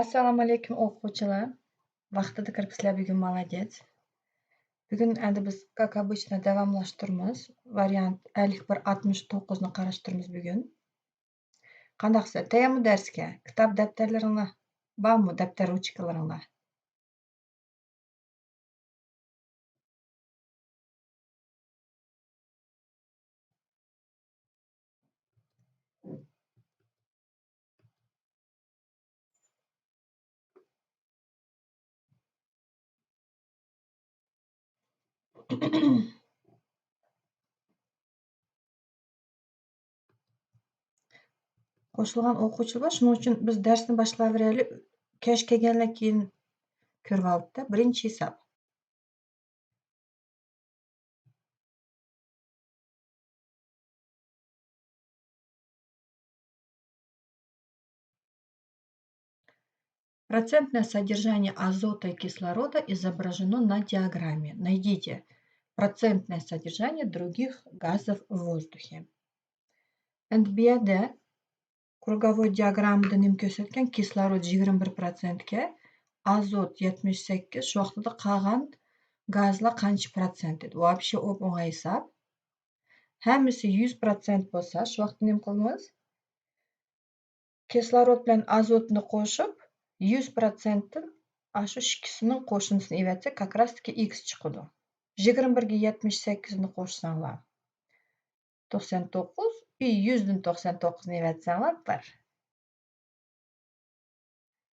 Assalomu alaykum o'quvchilar. Vaqtida kiribsizlar, bugun молодец. Bugun endi biz как обычно davomlashtiramiz. Variant alif 169 ni qarashtiramiz bugun. Qandaqsizlar? Tayyormi darsga? Kitob daftarlaringlar bormi? Daftar ruchkalaringlar. Qo'shilgan o'quvchilar bor, shuning uchun biz darsni boshlayveraylik. Kech kelganlar keyin ko'rib olibdi. Birinchi hisob. Процентное содержание азота и кислорода изображено на диаграмме. Найдите процентное содержание других газов в воздухе. Endi bu yerda krugovой diagramda nima ko'rsatgan? Kislorod 21% ga, azot 78, shu vaqtida qolgan gazlar qancha prosent edi? Вообще o'ng'ay hisob. Hammasi 100% bo'lsa, shu vaqtda nima qilamiz? Kislorod bilan azotni qo'shib 100% shu ikkisining qo'shnisini evatsak, как раз таки x chiqadi. 21 ga 78 ni qo'shsanglar 99 и 100 dan 99 ni evatsanglar 1.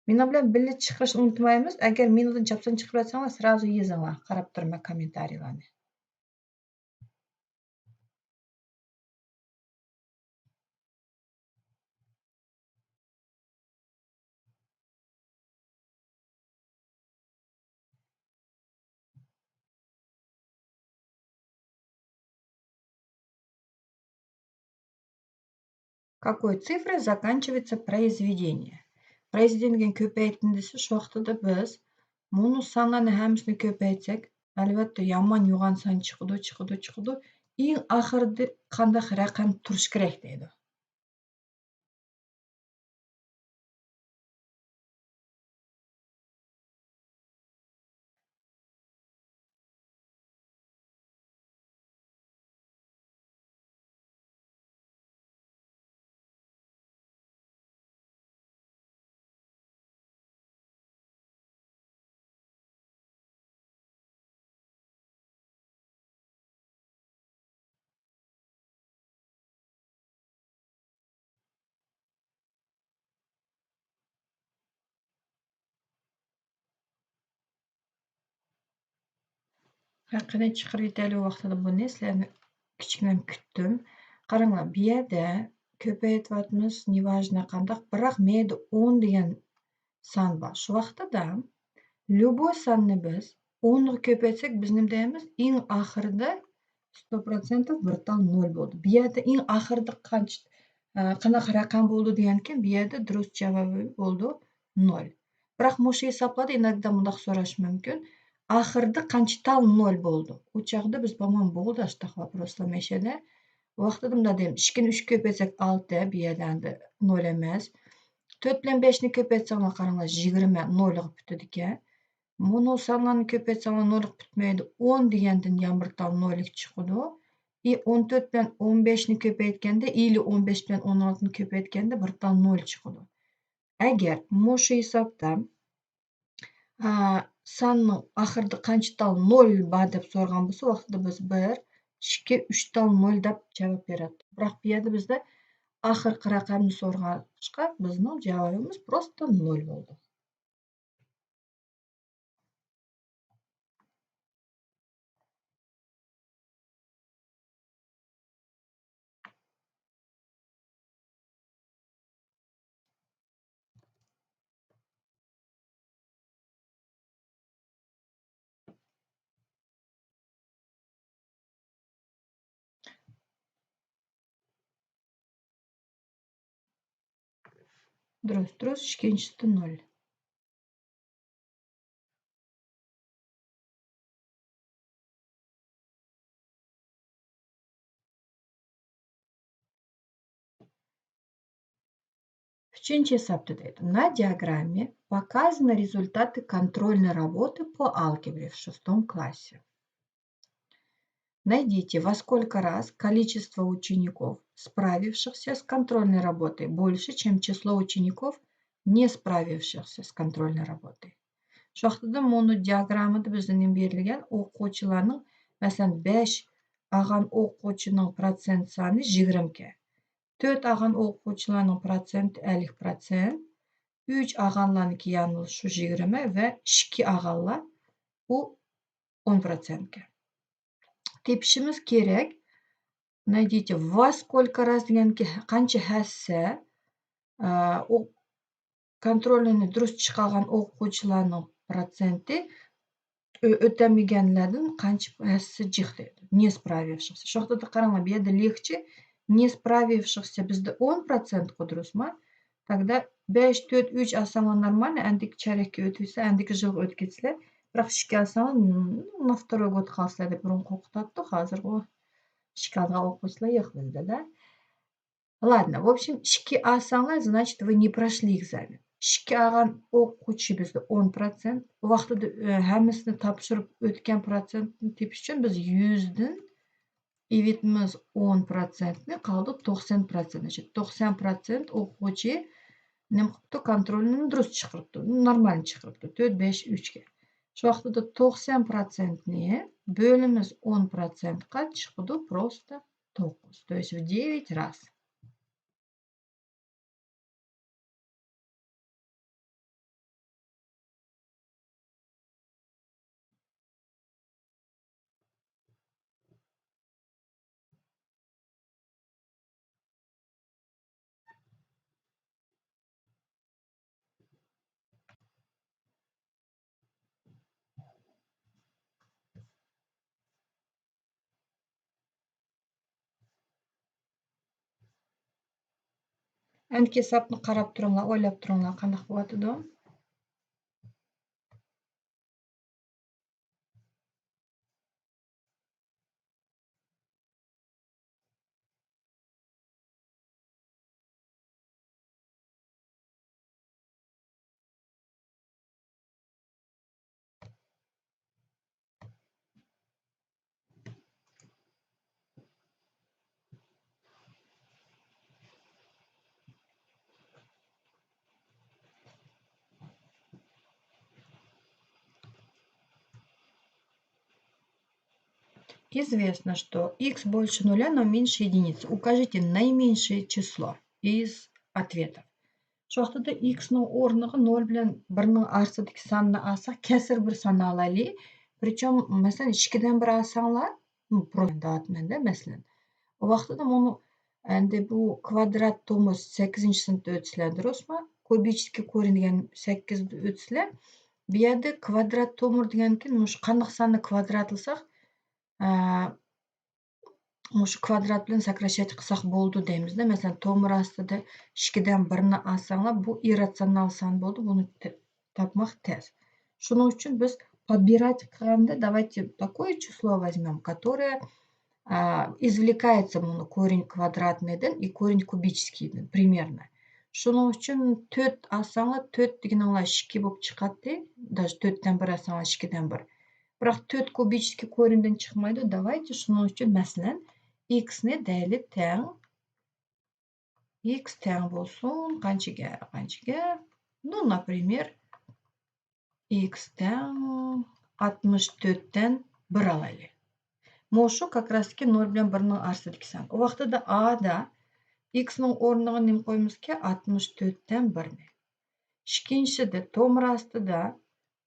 Meni bilan birga chiqarishni unutmaymiz. Agar menidan chapdan chiqib yotsanglar, сразу yozinglar. Qarab turma kommentariylarni. Какой цифрой заканчивается произведение? Произведение ko'paytdim desa, shu vaqtida biz bunu sonlarni hammasini ko'paytsak, albatta yomon yo'g'on son chiqadi. Eng oxirida qanday raqam turish kerak deydi. Qanday chiqarib yetaylik vaqtida buni sizlarni kichkina kutdim. Qaranglar, bu yerda ko'payityapmiz, неважно qandaq, biroq menda 10 degan son bor. Shu vaqtida любой sonni biz 10 ga ko'paytsak, biz nima deymiz? Eng oxirida 100% bir tal 0 bo'ldi. Bu yerda eng oxirida qanaqa raqam bo'ldi degankin, bu yerda durust javobi bo'ldi 0. Biroq mushu hisoblarda inogda bundoq so'rash mumkin. Oxirida qancha tal 0 bo'ldi? U chog'da biz по-моему bo'ldi shtaq vопроslar meshada. Vaqtida bunday deymiz. 2 ni 3 ga ko'paytsak 6, bu yerda endi 0 emas. 4 bilan 5 ni ko'paytsanglar, qaranglar, 20 0 ga bitadi ekan. Bunu sonlarni ko'paytsanglar 0 ga bitmaydi. 10 degandan ham bir tal 0 chiqadi. 14 bilan 15 ni ko'paytganda, или 15 bilan 16 ni ko'paytganda bir tal 0 chiqadi. Agar mushu hisobda sonning oxirida qancha tal 0 bor deb so'ragan bo'lsa, vaqtida biz 1, 2, 3 tal 0 deb javob beradi. Biroq bu yerda bizda oxirgi raqamni so'rag'achqa, bizning javobimiz просто 0 bo'ldi. Durust, ikkinchisi 0. Üçüncü hesapta deydi. На диаграмме показаны результаты контрольной работы по алгебре в 6 классе. Найдите, во сколько раз количество учеников, справившихся с контрольной работой, больше, чем число учеников, не справившихся с контрольной работой. Şu vaqtida mono diagramida bizning berilgan o'quvchilarning, masalan, 5 ag'an o'quvchining protsent soni 20 ga, 4 ag'an o'quvchilarning protsenti 50%, 3 ag'anlarniki ya'ni shu 20 va 2 ag'anlar u 10% ga. Tepishimiz kerak. Найдите, во сколько раз deganki qancha hassa kontrolini durust chiqargan o'quvchilarning protsenti o'tamaganlardan qancha hassa jiq deydi. Не справившихся. Shu vaqtda qaranglar, bu yerda легче не справившихся bizda 10% durustmi? Тогда 5, 4, 3 olsanglar нормально, andiki chorakka o'tib ketsa, andiki yilga o'tib ketsizlar. Biroq 2 olsanglar, на второй gод qolsizlar deb burun qo'rqitadi. Hozir u 2 olgan o'quvchilar yo'q bizda-da. Ладно, в общем, 2 olsanglar, значит, вы не прошли экзамен. 2 olgan o'quvchi bizda 10%. Vaqtida hammasini topshirib o'tgan protsentni tepish uchun biz 100 dan evitimiz 10% ni qoldi 90%. Значит, 90% o'quvchi nima qilibdi? Kontrolni durust chiqaribdi. Normal chiqaribdi. 4, 5, 3 ga. Shu vaqtida 90% ni bo'limiz 10% qa chiqdi просто 9. То есть в 9 раз. Andiki hisobni qarab turinglar, o'ylab turinglar, qanaqa bo'ladidi? Известно, что x больше нуля, но меньше единицы. Укажите наименьшее число из ответов. Shu vaqtida x ning o'rniga 0 bilan 1 ning orasidagi sonni olsak, kasr bir son olaylik. Причем, masalan, 2 dan 1 olsanglar, просто deyapman-da, masalan. O vaqtida buni endi bu kvadrat tomir 8-sinfda o'tsizlar, durustmi? Kubichеский корень degan 8 da o'tsizlar. Bu yerda kvadrat tomir deganki, shu qanday sonni kvadratlasak, shu kvadrat bilan сокращать qilsak bo'ldi deymizda. Masalan, tomir ostida 2 dan 1 ni olsanglar, bu irratsional son bo'ldi. Buni topmoq tez. Shuning uchun biz подбирать qilganda давайте такое число возьмем, которое извлекается корень квадратныйдан и корень кубическийдан примерно. Shuning uchun 4 olsanglar, 4 deganinglar 2 bo'lib chiqadi. Даже 4 dan 1 olsanglar 2 dan 1. Biroq 4 kubichеский кореньdan chiqmaydi. Давайте shuning uchun masalan x ni deylik teng x teng bo'lsin qanchaga? Ну, например, x teng 64 dan 1 olaylik. Shu как раз-таки 0 bilan 1 ning orasidagi son. U vaqtida a da x ning o'rniga nima qo'ymizki 64 dan 1 ni. Ikkinchisida tomir ostida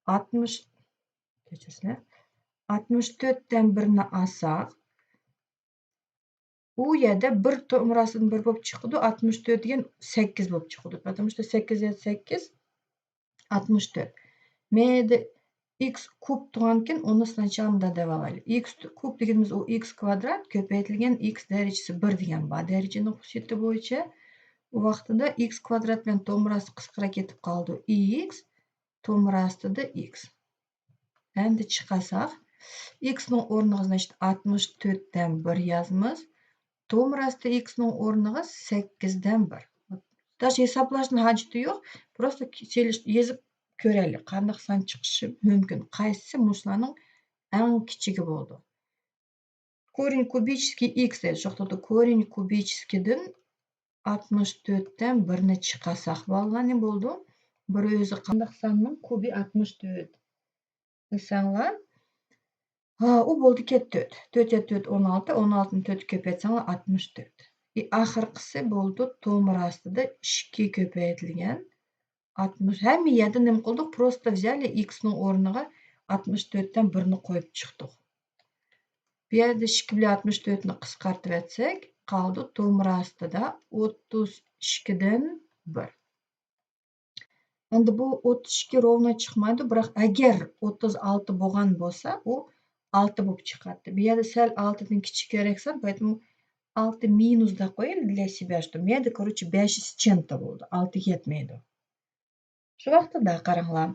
64 dan 1 ni olsak, u yerda 1 tomir ostidan 1 bo'lib chiqdi, 64 degan 8 bo'lib chiqdi. Потому что 8 ya 8 64. Menda x kub turgankin, uni сначала deb olaylik. X kub deganimiz u x kvadrat ko'paytirilgan x darajasi 1 degan bor. Darajaning xususiyati bo'yicha u vaqtida x kvadrat bilan tomir osti qisqara ketib qoldi. X tomir ostida x. Endi chiqasak, x ning o'rniga значит 64 dan 1 yozamiz. Tomir ostida x ning o'rniga 8 dan 1. Даже hisoblashtni hojati yo'q. Просто yezib ko'raylik, qandoq san chiqishi mumkin. Qaysi shularning eng kichigi bo'ldi. Корень кубический x deydi. Shu yoqda корень кубическийdan 64dan 1ni chiqarsak, bolalar ne bo'ldi? Bir o'zi qandoq sonning kubi 64 desanglar, u bo'ldi 4. 4 ga 4 16, 16ni 4 ko'paytsanglar 64. Oxirgisi bo'ldi tomir ostida 2 ko'paytirilgan 60. Hamma yerda nima qildik? Просто взяли x ning o'rniga 64dan 1ni qo'yib chiqdik. Bu yerda 2 bilan 64ni qisqartirib etsak, qoldi tomir ostida 32dan 1. Endi bu 32 ровно chiqmaydi, biroq agar 36 bo'lgan bo'lsa, u 6 bo'lib chiqadi. Bu yerda sal 6 dan kichik keraksan, поэтому 6 minus deb qo'yaylik для себя, что bu yerda, короче, 5 с чем-то bo'ldi. 6 yetmaydi. Shu vaqtida qaranglar.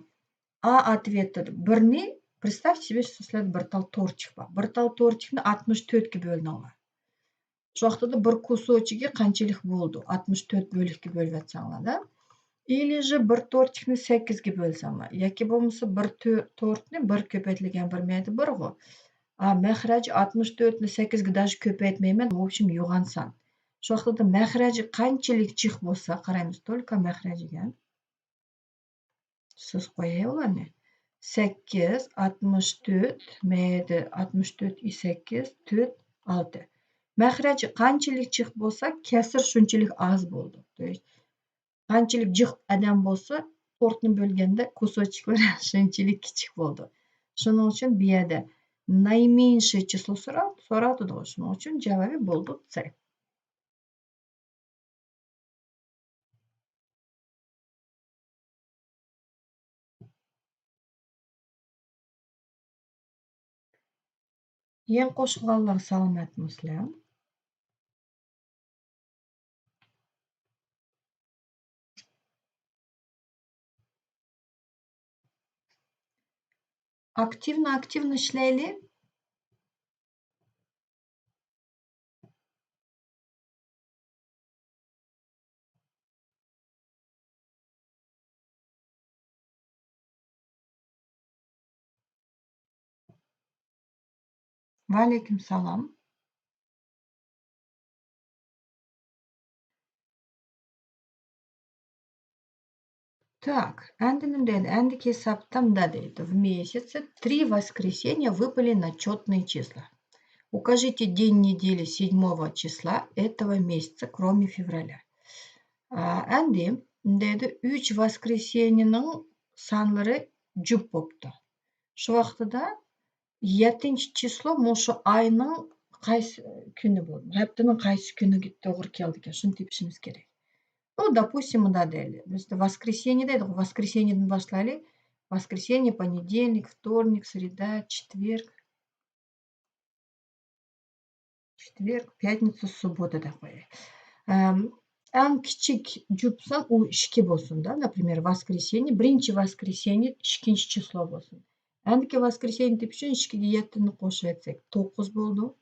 A ответi 1ni, представьте себе, что sizlarda bir tal tortик bor. Bir tal tortikni 64 ga bo'ldinglar. Shu vaqtida bir kusochiga qanchalik bo'ldi? 64 bo'lakka bo'lib atsanglar-da. Или же bir tortikni 8 ga bo'lsanglar, yoki bo'lmasa bir tortni 1 ko'paytirilgan 1 mayda 1 g'o. Mahraji 64ni 8 ga даже ko'paytmayman, в общем yo'g'onsan. Shu vaqtida mahraji qanchalik jiq bo'lsa, qaraymiz, только mahrajiga. Siz qo'yay ularni. 8, 64, mayda 64 i 8, 4, 6. Mahraji qanchalik jiq bo'lsa, kasr shunchalik oz bo'ldi. То есть qanchalik jiq odam bo'lsa, tortni bo'lganda kusochiklar shunchalik kichik bo'ldi. Shuning uchun bu yerda наименьшее число so'radi. Shuning uchun javobi bo'ldi C. Eng qo'shqanlar salomatmisizlar? Aktivno ishlaylik. Va alaykum salom. Так, endi nima deydi? Endi hisobda deydi. В месяце 3 воскресенья выпали на четные числа. Укажите день недели 7 числа этого месяца, кроме февраля. Endi deydi 3 воскресеньяning sonlari jup bo'pti. Shu vaqtida 7 число shu oyning qaysi kuni bo'ldi? Haftaning qaysi kuniga to'g'ri keldi ekan? Shuni topishimiz kerak. Ну, допустим, да, deylik. Bizda воскресенье deydi. Воскресеньеdan boshlaylik. Воскресенье, понедельник, вторник, среда, четверг, пятница, суббота deb qo'yaylik. Eng kichik jupsan u 2 bo'lsin-da. Например, воскресенье, birinchi воскресенье 2 число bo'lsin. Endiki воскресенье deb uchun 2 ga 7ni qo'shib etsak 9 bo'ldi.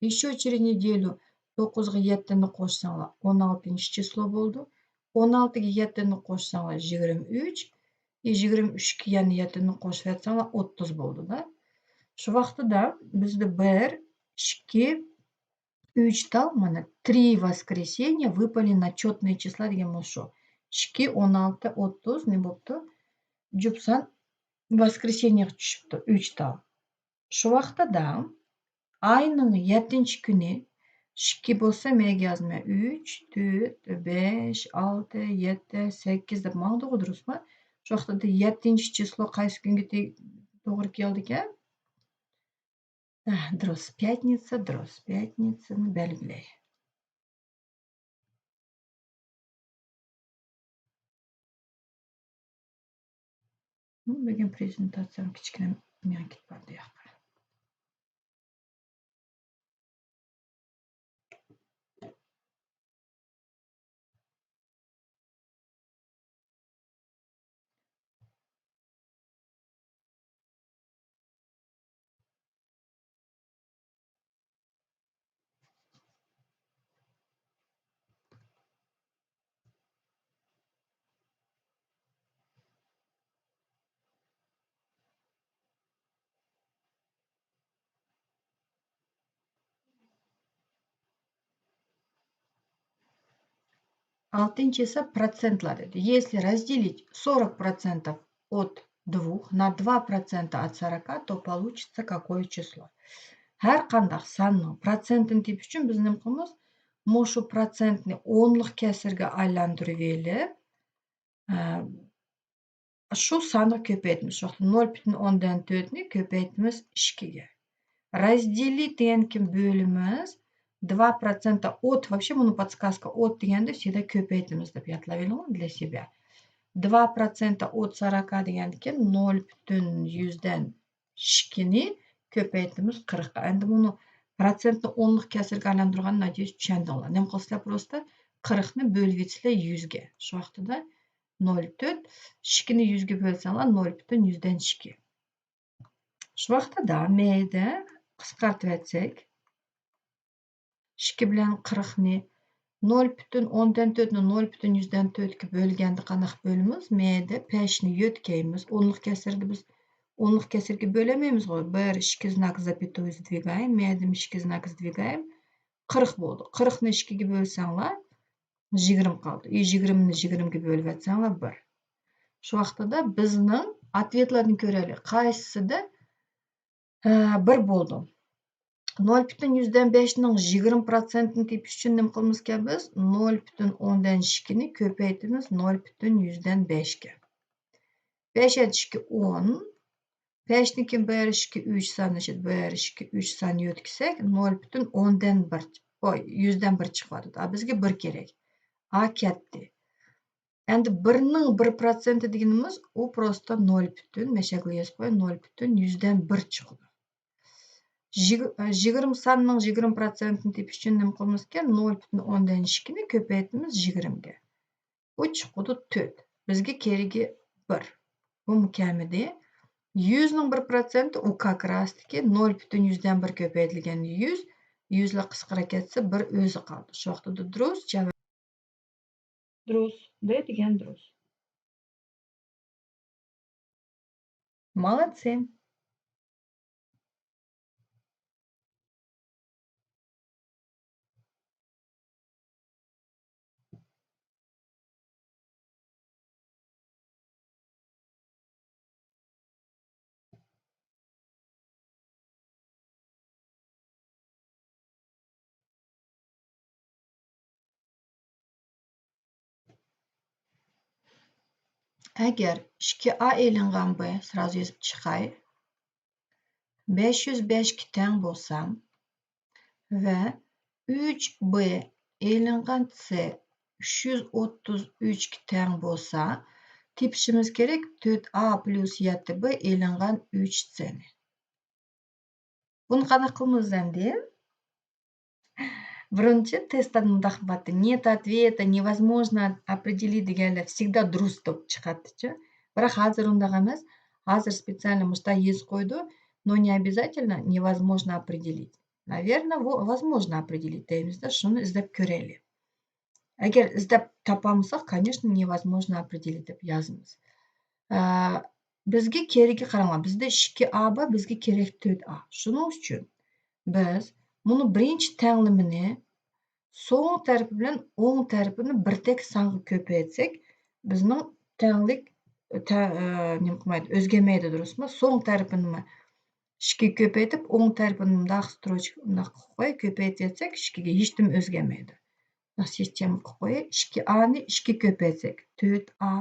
Еще через неделю 9 ga 7ni qo'shsanglar 16 число bo'ldi. 16 ga 7ni qo'shsanglar 23, 23 ga yana 7ni qo'shib etsanglar 30 bo'ldi-da. Shu vaqtida bizda 1, 2, 3 tal mana 3 воскресенья выпали на четные числа degan bo'lsa shu. 2, 16, 30 ne bo'pti? Jupsan воскресеньеga tushibdi 3 tal. Shu vaqtida oyning 7-kuni 2 bo'lsa, menga yozmay 3, 4, 5, 6, 7, 8 deb mangdi-ku, durustmi? Shu vaqtida 7-число qaysi kunga to'g'ri keldi ekan? Durust, пятница, durust. Pятницani belgilay. Bugun prezentatsiyam kichkina men ketib qoldi yoqqa. Алтынчы esa процентlar edi. Если разделить 40% от 2 на 2% от 40, то получится какое число? Her qandaq sanning процентini tepish uchun biz nima qilamiz? Mushu процентni o'nliq kasrga aylantirib elib, shu sanni ko'paytamiz. Shu vaqtda 0,4ni ko'paytamiz 2ga. Разделить degan kim bo'limiz 2% от, вообще buni подсказка от deganda всегда ko'paytamiz deb yodlayveramiz для себя. 2% от 40 degan kim 0,100dan 2ni ko'paytamiz 40ga. Endi buni prosentni o'nliq kasrga aylantirganini надеюсь tushundinglar. Nima qilsizlar просто 40ni bo'lib yetsizlar 100ga. Shu vaqtida 0,4 2ni 100ga bo'lsanglar 0,100dan 2. Shu vaqtida mayda qisqartib aytsak 2 bilan 40ni 0,4ni 0,100dan4ga bo'lganda qanaqa bo'lamiz? Mayda 5ni yo'tkaymiz. O'nliq kasrni biz o'nliq kasrga bo'lamaymiz. 1 2 знак запятую сдвигаем, mayda 2 знак сдвигаем. 40 bo'ldi. 40ni 2ga bo'lsanglar 20 qoldi. 20ni 20ga bo'lib atsanglar 1. Shu vaqtida bizning ответlarni ko'raylik. Qaysisida 1 bo'ldi? 0,100dan5ning 20%ni tepish uchun nima qilamiz ekan biz? 0,10dan2ni ko'paytamiz 0,100dan5ga. 5 - 2 10. 5niki 1 2 3 sanashadi. 1 2 3 sanni yo'tkisak 0,10dan1, 100dan1 chiqadi. Bizga 1 kerak. A katta. Endi 1ning 1% deganimiz u просто 0, mashaqli yozib qo'y, 0,100dan1 chiqadi. 20 sanning 20%ni tepish uchun nima qilamiz ekan? 0,10dan2ni ko'paytamiz 20ga. U chiqadi 4. Bizga keragi 1. Bu mukamida 100ning 1% u как раз таки 0,100dan1 ko'paytirilgan 100. 100 lar qisqara ketsa 1 o'zi qoldi. Shu vaqtida durust javob. Durust. D degan durust. Молодцы. Agar 2a elingan b, сразу yozib chiqay. 505ga teng bo'lsa va 3b elingan c 333ga teng bo'lsa, tepishimiz kerak 4a plus 7b elingan 3cni. Buni qanaqa qilamiz endi? Birinchi testda bunday qilibdi. Нет ответа, невозможно определить deganlar всегда durust deb chiqadi-chi. Biroq hozir unday emas. Hozir специально mushta yozib qo'ydi, но не обязательно невозможно определить. Наверное, возможно определить deymizda, shuni izlab ko'raylik. Agar izlab topamizsak, конечно, невозможно определить deb yozamiz. Bizga keragi qaranglar. Bizda 2a bor, bizga kerak 4a. Shuning uchun biz buni birinchi tenglimini so'ng tarafi bilan o'ng tarafini birdek songa ko'paytsak, bizning tenglik nima qilmaydi, o'zgarmaydi, durustmi? So'ng tarafini 2 ko'paytib, o'ng tarafini bunday strochka bunday qilib qo'y, ko'paytirsak 2ga hech nima o'zgarmaydi. Sistema qilib qo'y. 2a ni 2 ko'paytsak 4a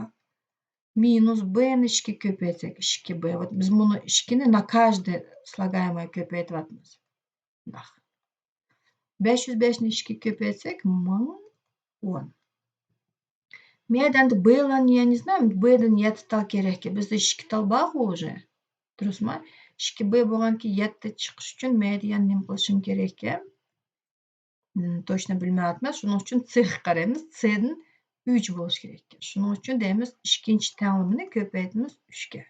minus b ni 2 ko'paytsak 2b. Вот biz buni 2ni на каждое слагаемое ko'paytiryapmiz. 505ni 2 ko'paytsak 1010. Mayda endi b'larni я не знаю, b'dan 7 tal kerakki. Bizda 2 tal bor уже. Durustmi? 2b bo'lganki 7 chiqish uchun mayda yana nima qilishim kerak ekan? Точно bilmayapman. Shuning uchun c ga qaraymiz. C'dan 3 bo'lish kerak ekan. Shuning uchun deymiz, ikkinchi tenglimini ko'paytamiz 3ga.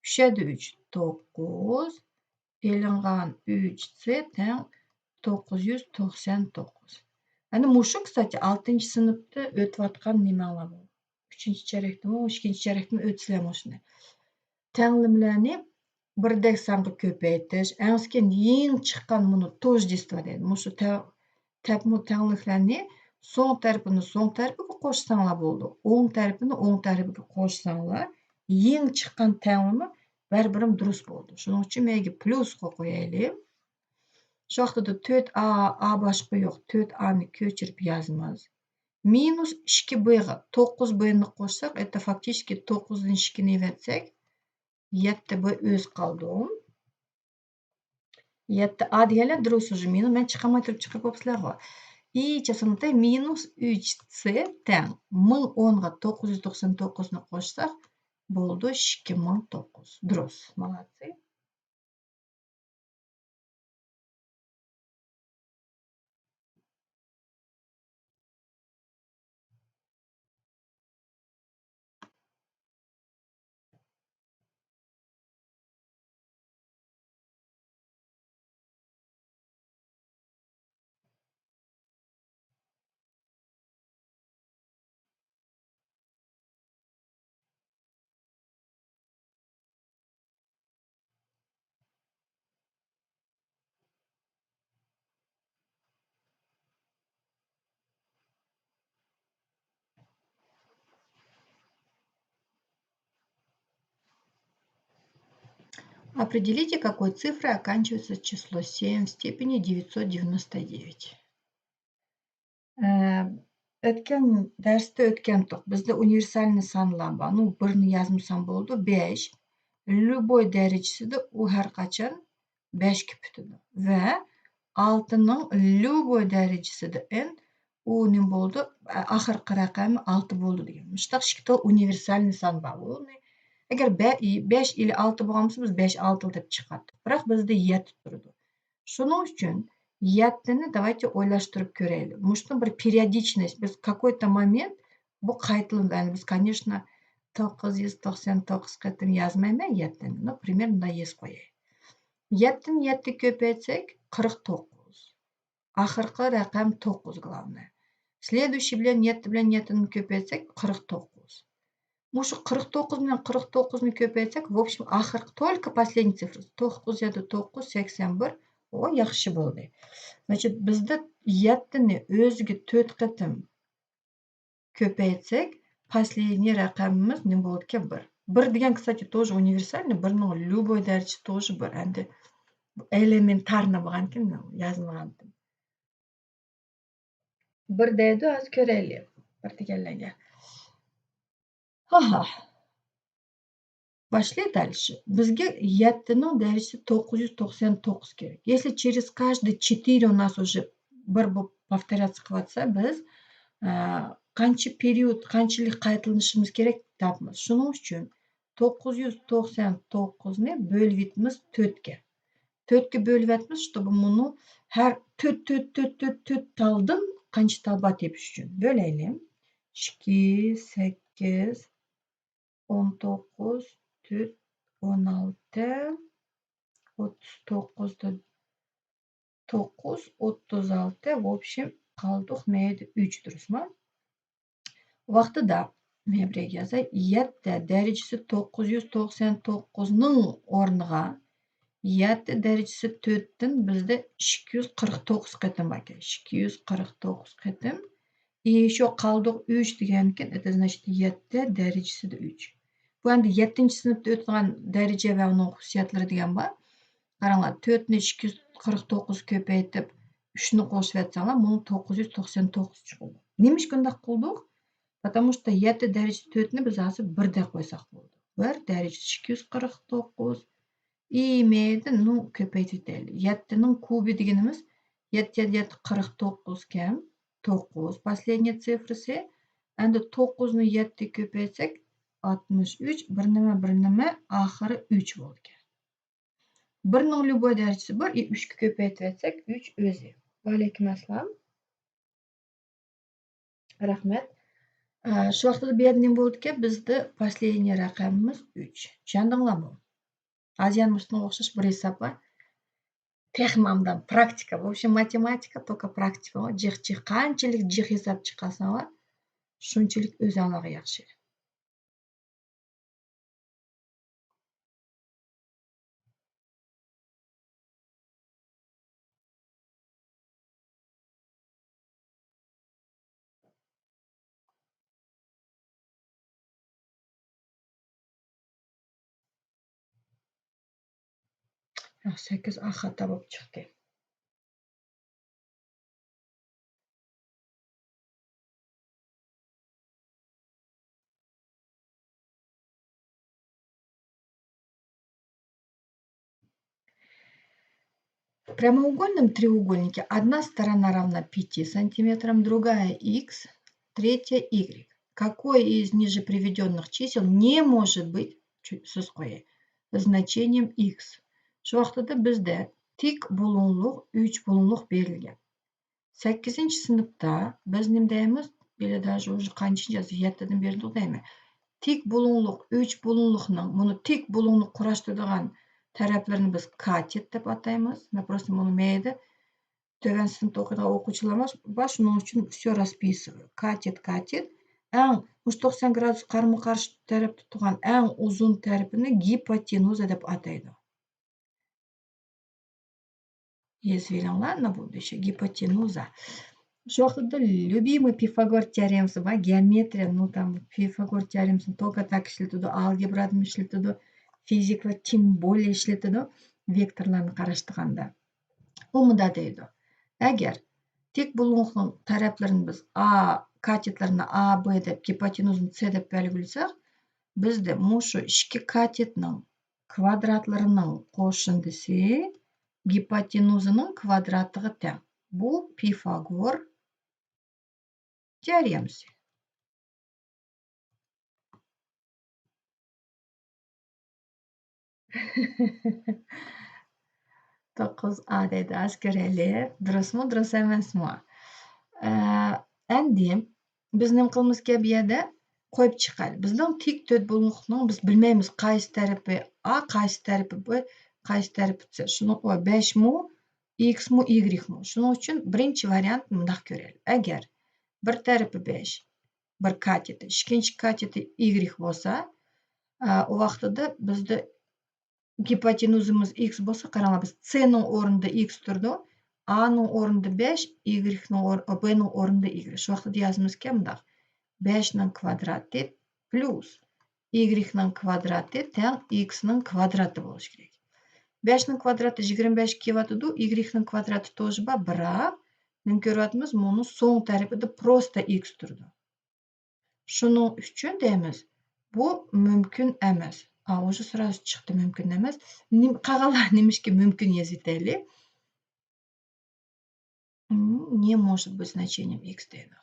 3 - 3 9 elingan 3c teng 999. Ana mushu, kстати, 6-sinfda o'tayotgan nimalar bu. 3-charakdami, 2-charakdami o'tsizlar shuni. Tenglimlarni birdek songa ko'paytirish, eng chiqqan buni тождество deydi. Mushu tengliklarni so'ng tarafini so'ng tarafiga qo'shsanglar bo'ldi. O'ng tarafini o'ng tarafiga qo'shsanglar, yeng chiqqan tengmi baribir durust bo'ldi. Shuning uchun men yerga plyus qo'yaylik. Shu vaqtida 4a, a boshqa yo'q. 4a ni ko'chirib yozamiz. Minus 2b'ga 9b'ni qo'shsak, это фактически 9 ni 2 ni yetsak, 7b o'z qoldi. 7a deganlar durust уже minus. Men chiqarmay turib chiqarib qo'yibsizlar-ku. И часовой minus 3c teng 1010 ga 999 ni qo'shsak bo'ldi 2009. Durust. Молодцы. Определите, какой цифрой оканчивается число 7 в степени 999. O'tgan darsda o'tgandik. Bizda universalniy sonlar bor. Ну, 1 ni yozmasam bo'ldi, 5. Любой darajasida u har qachon 5 ga putadi. Va 6 ning любой darajasida n u nima bo'ldi? Oxirgi raqami 6 bo'ldi degan. Mushtaq ikkita universalniy son bor. Agar 5 или 6 bo'lgan bo'lsa, biz 5 6 deb chiqardik. Biroq bizda 7 turdi. Shuning uchun 7 ni давайте o'ylashtirib ko'raylik. Mushta bir periodичность, biz какой-то момент bu qaytiladi. Biz, конечно, 999 qatim yozmayman 7 ni. No, примерно bunday yozib qo'yay. 7 ni 7 ko'paytsak 49. Oxirgi raqam 9 главное. Следующий bilan 7 bilan 7 ni ko'paytsak 49. Mushu 49 bilan 49 ni ko'paytsak, в общем, oxirgi только последний цифра 9 7 9 81. O yaxshi bo'ldi. Значит, bizda 7 ni o'ziga 4 qatim ko'paytsak, последний raqamimiz nima bo'ldi ekan? 1. 1 degan, кстати, тоже универсальный, 1 ning любой darajasi тоже 1. Endi elementarniy bo'lgan ekan, yozmagan edim. 1 deydi, hozir ko'raylik. 1 deganlarga. Ha. Пошли дальше. Bizga 7 ning darajasi 999 kerak. Если через каждые 4 у нас уже 1 bo'lib повторяться qilyapsa, biz qancha period, qanchalik qaytalanishimiz kerak topamiz. Shuning uchun 999 ni bo'lyapmiz 4 ga. 4 ga bo'lyapmiz, чтобы buni har 4 taldan qancha talba tepish uchun bo'laylik. 2 8 19 4 16 39 da 9 36, в общем, qoldiq neydi 3 durustmi? Vaqtida men bir yozay, 7 darajasi 999 ning o'rniga 7 darajasi 4 dan bizda 249 qatim bor ekan. 249 qatim. И еще qoldiq 3 degan ekan, это значит 7 darajasida 3. Bu endi 7-sinfda o'tgan daraja va uning xususiyatlari degan bor. Qaranglar, 4 ni 249 ko'paytib 3 ni qo'shib atsanglar, buni 999 chiqadi. Nima ish bunday qildik? Потому что 7 darajasi 4 ni biz hozir 1 deb qo'ysak bo'ldi. 1 darajasi 249 imeydi, ну, ko'paytiraylik. 7 ning kubi deganimiz 7 7 49 ekan. 9 последняя цифрасы. Endi 9 ni 7 ko'paytsak 63, bir nima oxiri 3 bo'ldi ekan. 1 ning любой darajasi 1, 3 ga ko'paytirsak 3 o'zi. Va alaykum assalom. Rahmat. Shu vaqtda bu yerda nima bo'ldi ekan? Bizda последний raqamimiz 3. Tushundinglarmi? Азиян мыштың o'xshash bir hisob bor. Texmamdan praktika. В общем, matematika только praktika. Jih qanchalik jih hisob chiqarsanlar, shunchalik o'zinglarga yaxshi. 8 A xata bo'lib chiqdi. В прямоугольном треугольнике одна сторона равна 5 сантиметрам, другая x, третья y. Какое из ниже приведенных чисел не может быть значением x? Şu vaqtida bizda tik bo'lunliq 3 bo'lunliq berilgan. 8-chi sinfda biz nima deymiz? Beli даже уже qanchinchi 7dan berdik deymi? Tik bo'lunliq 3 bo'lunliqning buni tik bo'lunliq kurashtiradigan taraflarini biz katet deb ataymiz. Men просто buni mayda töven sinfda o'qigan o'quvchilar bor, shuning uchun все расписываю. Katet. Eng 190 gradus qarama-qarshi tarafda turgan eng uzun tarafini gipotenuza deb ataydi. Yazinglar na bo'ldi o'sha gipotenuza. Shu vaqtda любимый Pifagor teoremasi bor, geometriya, ну там Pifagor teoremasini только так ishlatadi, algebrada ishlatadi, fiziklar тем более ishlatadi, vektorlarni qarashtirganda. U munda deydi. Agar tik bo'lunliqning taraflarini biz A katetlarini A, B deb, gipotenuzani C deb belgilasak, bizda mushu ikki katetning kvadratlarining qo'shindisi gipotenuzaning kvadratiga teng. Bu Pifagor teoremasi. Dokuz A dedi askarali. Durustmi, durust emasmi? Endi biz nima qilamiz bu yerda qo'yib chiqaylik. Bizning tik to'rt bo'lmoqning biz bilmaymiz qaysi tarafi A, qaysi tarafi B, qaysi tarafi C. Shuni 5 mi, X mi, Y mi? Shuning uchun birinchi variant bunday ko'raylik. Agar bir tarafi 5, bir kateti, ikkinchi kateti Y bo'lsa, u vaqtida bizda gipotenuzimiz X bo'lsa, qaranglar, biz C ning o'rnida X turdi, A ning o'rnida 5, B ning o'rnida Y. Shu vaqtda yozamizki, bunday 5 ning kvadrati plus Y ning kvadrati teng X ning kvadrati bo'lishi kerak. 5 ning kvadrati 25 kelyotidi, Y ning kvadrati тоже bor, biroq nima ko'ryapmiz? Buni so'ng tarafida просто X turdi. Shuning uchun deymiz, bu mumkin emas. Уже сразу chiqdi mumkin emas. Qag'allar nimishki mumkin yozaylik. Не может быть значением x deydi.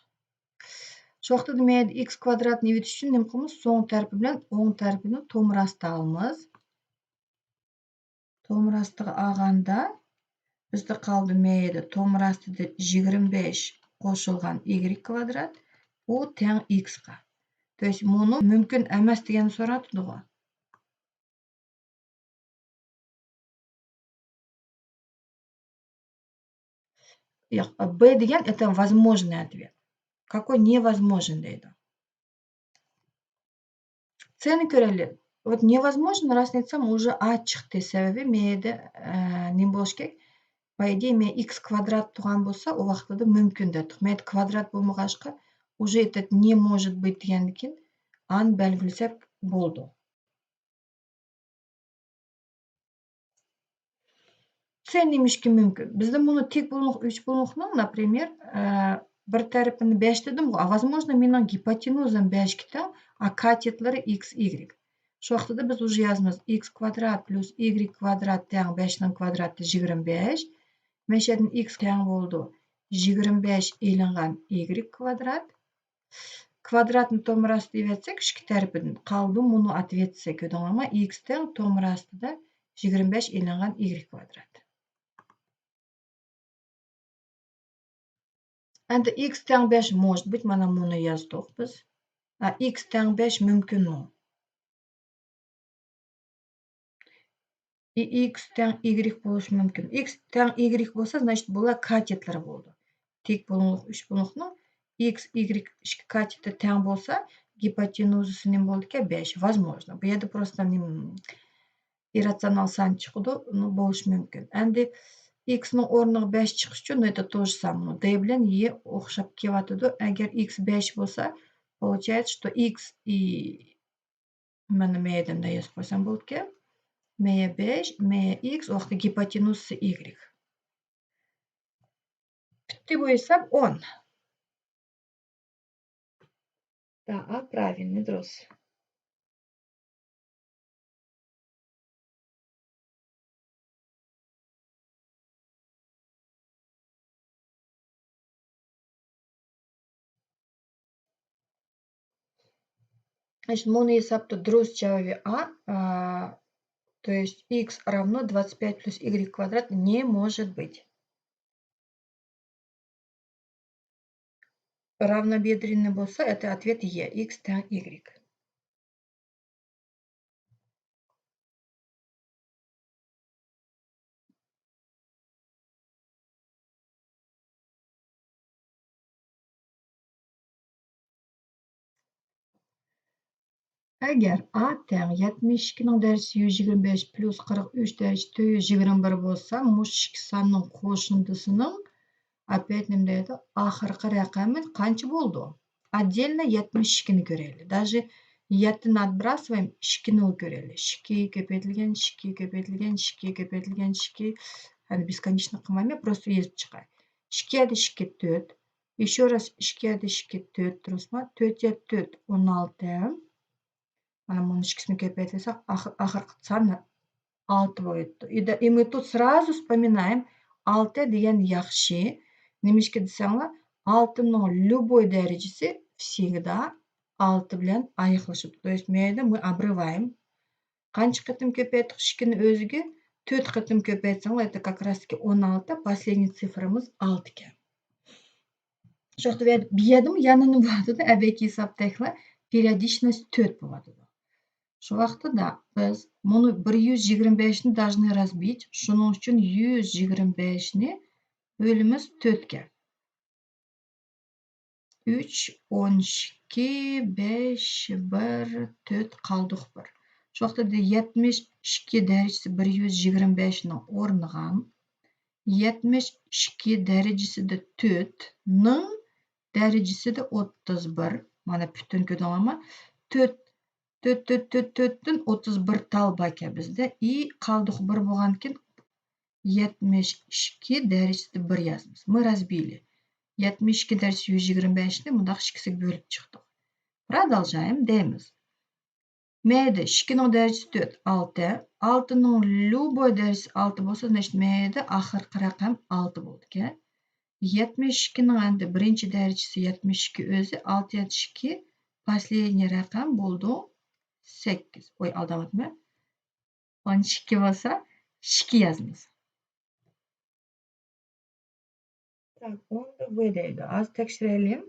Shu vaqtda men x kvadratni yo'tish uchun nima qilamiz? So'ng tarafi bilan o'ng tarafini to'mrasida olamiz. To'mrastiga olganda bizda qoldi mayda to'mrastida 25 qo'shilgan y kvadrat, u teng x ga. То есть buni mumkin emas degan so'ratdi-ku. B degan это возможный ответ. Какой невозможен deydi. C'ni ko'raylik. Вот невозможно, раз aytsam уже A chiqdi. Sababi menda nima bo'lish kerak? Po idее men x kvadrat turgan bo'lsa, u vaqtida mumkin dedik. Men kvadrat bo'lmag'achqa уже этот не может быть degandan keyin an belgilasak bo'ldi. C nimishki mumkin. Bizda buni tik bo'lmoq 3 bo'lmoqning, например, bir tarafini 5 dedim, возможно, mening gipotenuzam 5 ga teng, a katetlari x, y. Shu vaqtida biz уже yozamiz x kvadrat plus y kvadrat teng 5 ning kvadrati 25. Mana shu yerdan x teng bo'ldi 25 ilingan y kvadrat. Kvadratni to'mrasida yozsak, ikki tarafidan qoldi buni ответsa ko'rdinglarmi? X teng to'mrasida 25 ilingan y kvadrat. Endi x teng 5 может быть, mana buni yozdik biz. X teng 5 mumkinmi? X teng y bo'lishi mumkin. X teng y bo'lsa, значит, bular katetlar bo'ldi. Tik bo'lmoq 3 bo'lmoqning x, y ikki kateti teng bo'lsa, gipotenuzasi nima bo'ldi? 5. Возможно. Bu yerda просто irratsional san chiqdi, uni bo'lishi mumkin. Endi x ning o'rniga 5 chiqish uchun это то же самое. D bilan y o'xshab kelyotidi. Agar x 5 bo'lsa, получается, что x и mana men yerdanda yozib qo'ysam bo'ldi. M'ye 5, M'ye x, o vaxtda gipotenuzi y. Bitti bu hesap 10. Да, правильный друз. Значит, моноесапты друз жауабы А, то есть x равно 25 плюс y квадрат не может быть. Равнобедренный болса, это ответ Е, x тең y. Agar A teң 72'nin dərəcəsi 125 plus 43 dərəcəsi 421 bolsa, muş iki sanның qoşundusының опять nima deydi? Axırqı raqami qancha bo'ldi? Отдельно 72'ni ko'raylik. Даже 7'ni отбрасываем, 2'ni ko'raylik. 2 ko'paytirilgan, 2 ko'paytirilgan, 2 ko'paytirilgan, 2. Hani бесконечно qilmayman, просто ezib chiqay. 2 adi 2 4. Еще раз 2 adi 2 4 durustmi? 4 ya 4 16. Mana buni ikkisini ko'paytirsak, axirgi soni 6 bo'libdi. И мы тут сразу вспоминаем 6 degan yaxshi. Nimishga desanglar, 6ning любой darajasi всегда 6 bilan oyoqlashadi. То есть meyda мы обрываем. Qancha qatim ko'paytirdik 2ni o'ziga 4 qatim ko'paytsanglar, это как раз таки 16, последний цифрimiz 6 ekan. Shu yoqda bu yerda yana nima bo'ladi? Abeki hisobdaglar периодичность 4 bo'ladi. Shu vaqtida biz buni 125 ni должны разбить. Shuning uchun 125 ni bölimiz 4 ga. 3, 12, 5, 1, 4 qoldiq 1. Shu vaqtida 72 darajasi 125 ning o'rniga 72 darajasida 4 ning darajasida 31. Mana butun ko'dolama 4 dan 31 tal baka bizda. И qoldiq 1 bo'lgan keyin 72 darajasida 1 yozamiz. Мы разбили. 72 darajasi 125 ni bundaq ikkisiga bo'lib chiqdik. Продолжаем deymiz. Mayda 2 ning darajasi 4 6. 6 ning любой darajasi 6 bo'lsa, значит mayda oxirgi raqam 6 bo'ldi. 72 ning endi birinchi darajasi 72 o'zi 6 ya 2 последний raqam bo'ldi 8. Oy, aldamabman. 12 bo'lsa 2 yozamiz. Так, onda B deydi. Az tekshirelim.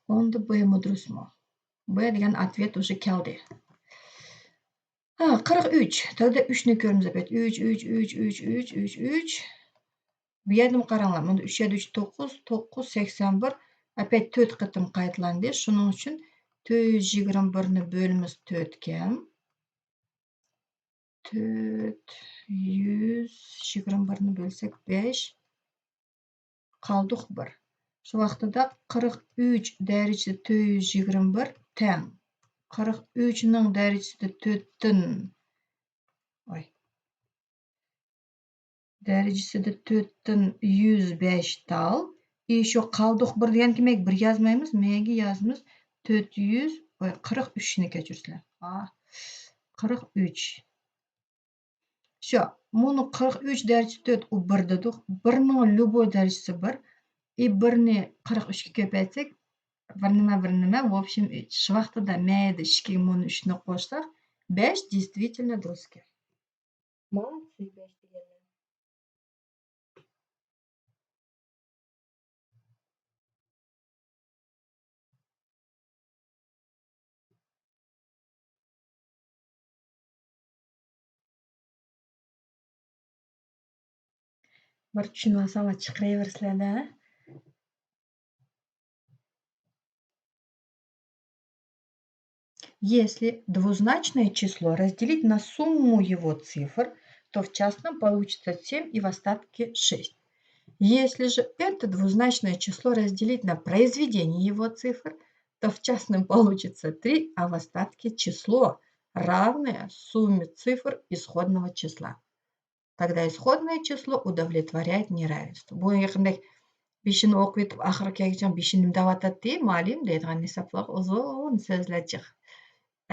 Onda B mi durustmi? B degan ответ уже keldi. 43. Тогда 3 ni ko'ramiz опять. 3, 3, 3, 3, 3, 3, 3. Bu yerda qaranglar. Bunda 3 ya 3 9, 9 81. Опять 4 qatim qaytlandi. Shuning uchun 421 ni bölimiz 4 ga. 421 ni bölsak 5. Qoldiq 1. Shu vaqtida 43 darajasi 421 teng 43 ning darajasida 4 dan darajasida 4 dan 105 tal. Еще qoldiq 1 degan demak 1 yozmaymiz, menga yozamiz 443 ni kechirsizlar. 43. Всё, buni 43 darajasi 4 u 1 dedik. 1 ning любой darajasi 1. И 1 ni 43 ga ko'paytsak, bir nima. В общем, shu vaqtida mayda 2 ga buni 3 ni qo'shsak, 5 действительно друзья. Молодцы, 5 deganlar. Bir tushunmasam chiqiraversizlar-da. Если двузначное число разделить на сумму его цифр, то в частном получится 7 и в остатке 6. Если же это двузначное число разделить на произведение его цифр, то в частном получится 3, а в остатке число равное сумме цифр исходного числа. Тогда исходное число удовлетворяет неравенство. Bu yaqinda beshini o'qib yetib oxiri kelguncha beshinim deyotadi deb ma'lum deydigan hisoblar uzun so'zlar chiq.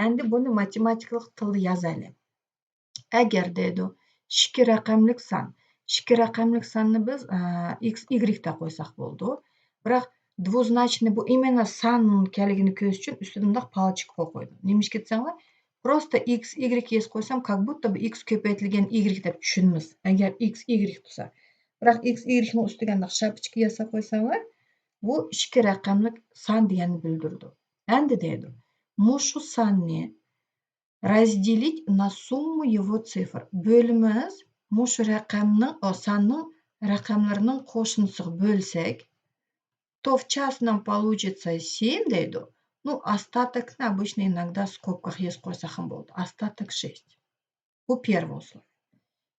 Endi buni matematikalik tilda yozaylik. Agar deydi ikki raqamlik son. Ikki raqamlik sonni biz x, y deb qo'ysak bo'ldi. Biroq двузначный bu именно son keligini ko'rish uchun ustidan bundoq palchik qo'ydim. Немishga desanglar, просто x, y yez qo'ysam, как будто x ko'paytirilgan y deb tushunamiz. Agar x, y tursa. Biroq x, y ni ustiga bundoq shapichka yozsa qo'ysanglar, bu ikki raqamlik son deganini bildirdi. Endi deydi, mushu sonni разделить на сумму его цифр. Bölümüz mush raqamning, sonning raqamlarining qo'shnisiga bo'lsak, то в частном получится 7 deydi. Ну, остаток обычно иногда в скобках есть qo'ysa ham bo'ldi. Остаток 6. Bu первое условие.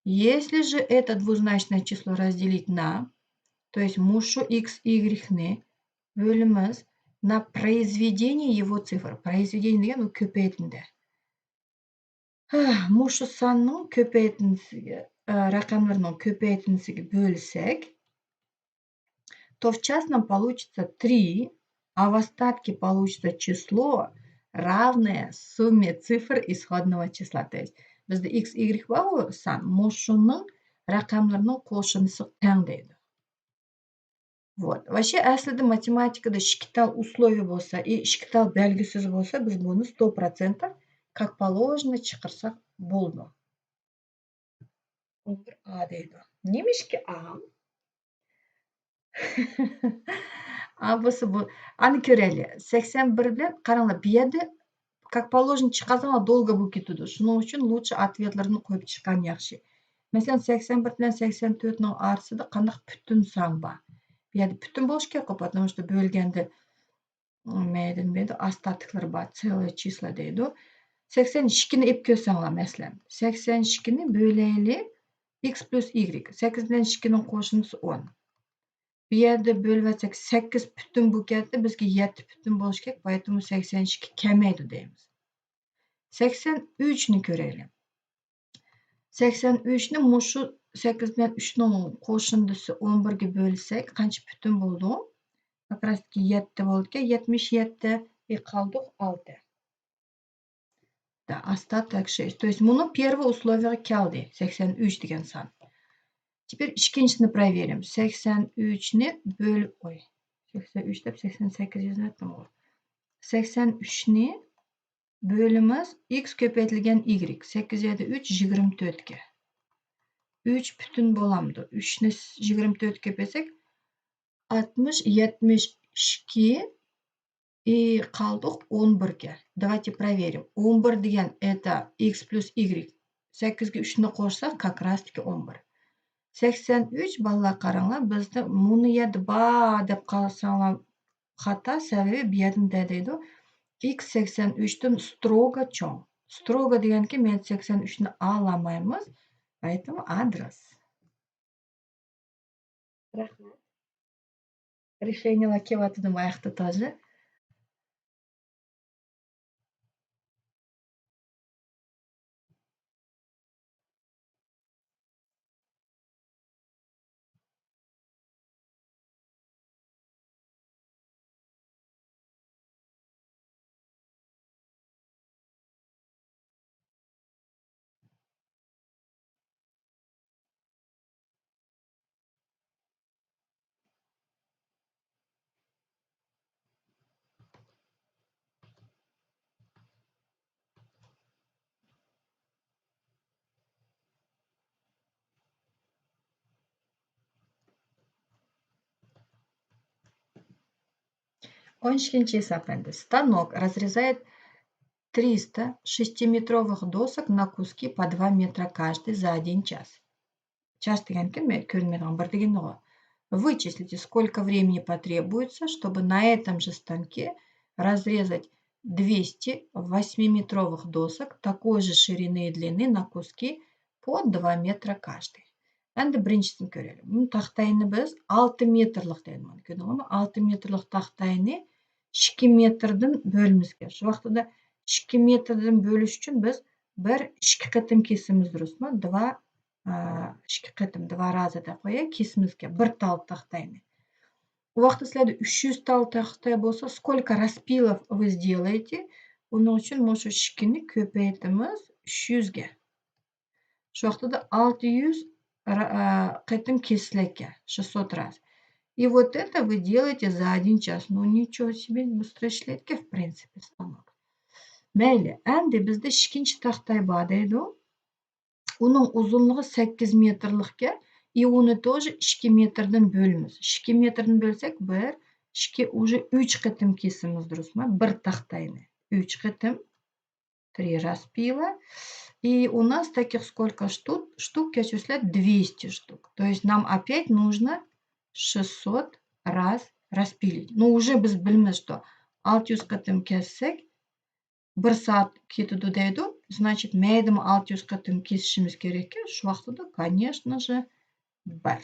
Если же это двузначное число разделить на, то есть мушу x, y ni bölümüz на произведение его цифр. Произведение degan u ko'paytindi. Mushu sonning ko'paytinisiga, raqamlarning ko'paytinisiga bo'lsak, то в частном получится 3, а в остатке получится число, равное сумме цифр исходного числа. То есть bizda x, y bor, son mushuning raqamlarining qo'shnisi teng deydi. Вот. Вообще aslida matematikada ishkital условия bo'lsa, ishkital belgisiz bo'lsa, biz buni 100% как положено chiqarsak bo'ldi. 11a deydi. Nemishki a? A bo'lsa bu. Ani ko'raylik. 81 bilan qaranglar, bu yerda как положено chiqarsanglar dolgo bo'lib ketadi. Shuning uchun lучше ответlarni qo'yib chiqqan yaxshi. Masalan, 81 bilan 84 ning orasida qanday butun son bor? Bu yerda butun bo'lish kerak, потому что bo'lganda nima остатокlar bor, целые числа deydi. 82 ni ib ko'rsanglar, masalan, 82 ni bo'laylik x plus y. 8 bilan 2 ning qo'shnisi 10. Bu yerda bo'lsak 8 butun bo'lib ketdi, bizga 7 butun bo'lish kerak, поэтому 82 kamaydi deymiz. 83 ni ko'raylik. 83 ni mushu 8 bilan 3 ning qo'shnisi 11 ga bo'lsak, qancha butun bo'ldi? Как раз 7 bo'ldi. 77 qoldi 6. Да, остаток 6. То есть bunu первое условие keldi. 83 degan son. Теперь ikkinchisini проверим. 83 ni bo'lib, 83 deb 88 yozdim. 83 ni bölümüz x ko'paytirilgan y. 8 yerda 3 24 ga. 3 butun bo'lamdi. 3 ni 24 ga ko'paysak 60 72 и qoldik 11 ga. Давайте проверим. 11 degan это x plus y. 8 ga 3 ni qo'shsak как раз таки 11. 83 bolalar qaranglar, bizda buni yerda bor deb qarasanglar xato, sababi bu yerda deydi x 83 dan strogo cho'ng. Strogo deganki men 83 ni olmaymiz, поэтому адрес. Rahmat. Решениyalar kelyapti vaqti to'g'ri. Он шестиметровый станок разрезает 300 6-метровых досок на куски по 2 метра каждый за 1 час. Час deganki ko'rinmaydigan bir degani g'o. Вычислите, сколько времени потребуется, чтобы на этом же станке разрезать 200 8-метровых досок такой же ширины и длины на куски по 2 метра каждый. Endi birinchisini ko'raylik. Bu taxtayni biz 6 metrlik deyman. Ko'rdingizmi? 6 metrlik taxtayni 2 metrdan bo'limiz kerak. Shu vaqtida 2 metrden bölüş üçün biz 2 qetim kesimiz, durustmi? 2 qetim, 2 раза deb qo'yay, kesimizga 1 tal taxtayni. У вақытта sizlarda 300 tal taxta bo'lsa, сколько распилов вы сделаете? Uning uchun shu 2 ni ko'paytamiz 300 ga. Shu vaqtida 600 qetim kesilarkan, 600 раз. И вот это вы делаете за 1 час. Ну, ничего себе, bыстро ishlaydi-ku, в принципе, станок. Mayli, endi bizda ikkinchi taxtay bor deydi. Uning uzunligi 8 metrlikka, и uni тоже 2 metrdan bo'lamiz. 2 metrdan bo'lsak, 1, 2, уже 3 qetim kesimiz, durustmi? 1 taxtayni 3 qetim, 3 распила. И у нас таких сколько штук? Штук, я числю, 200 штук. То есть нам опять нужно 600 раз распилить. Ну, уже biz bilamiz, что 600 qetim kessek 1 soat ketadi deydi. Значит, maydimi 600 qetim kesishimiz kerak. Shu vaqtida, конечно же, 1.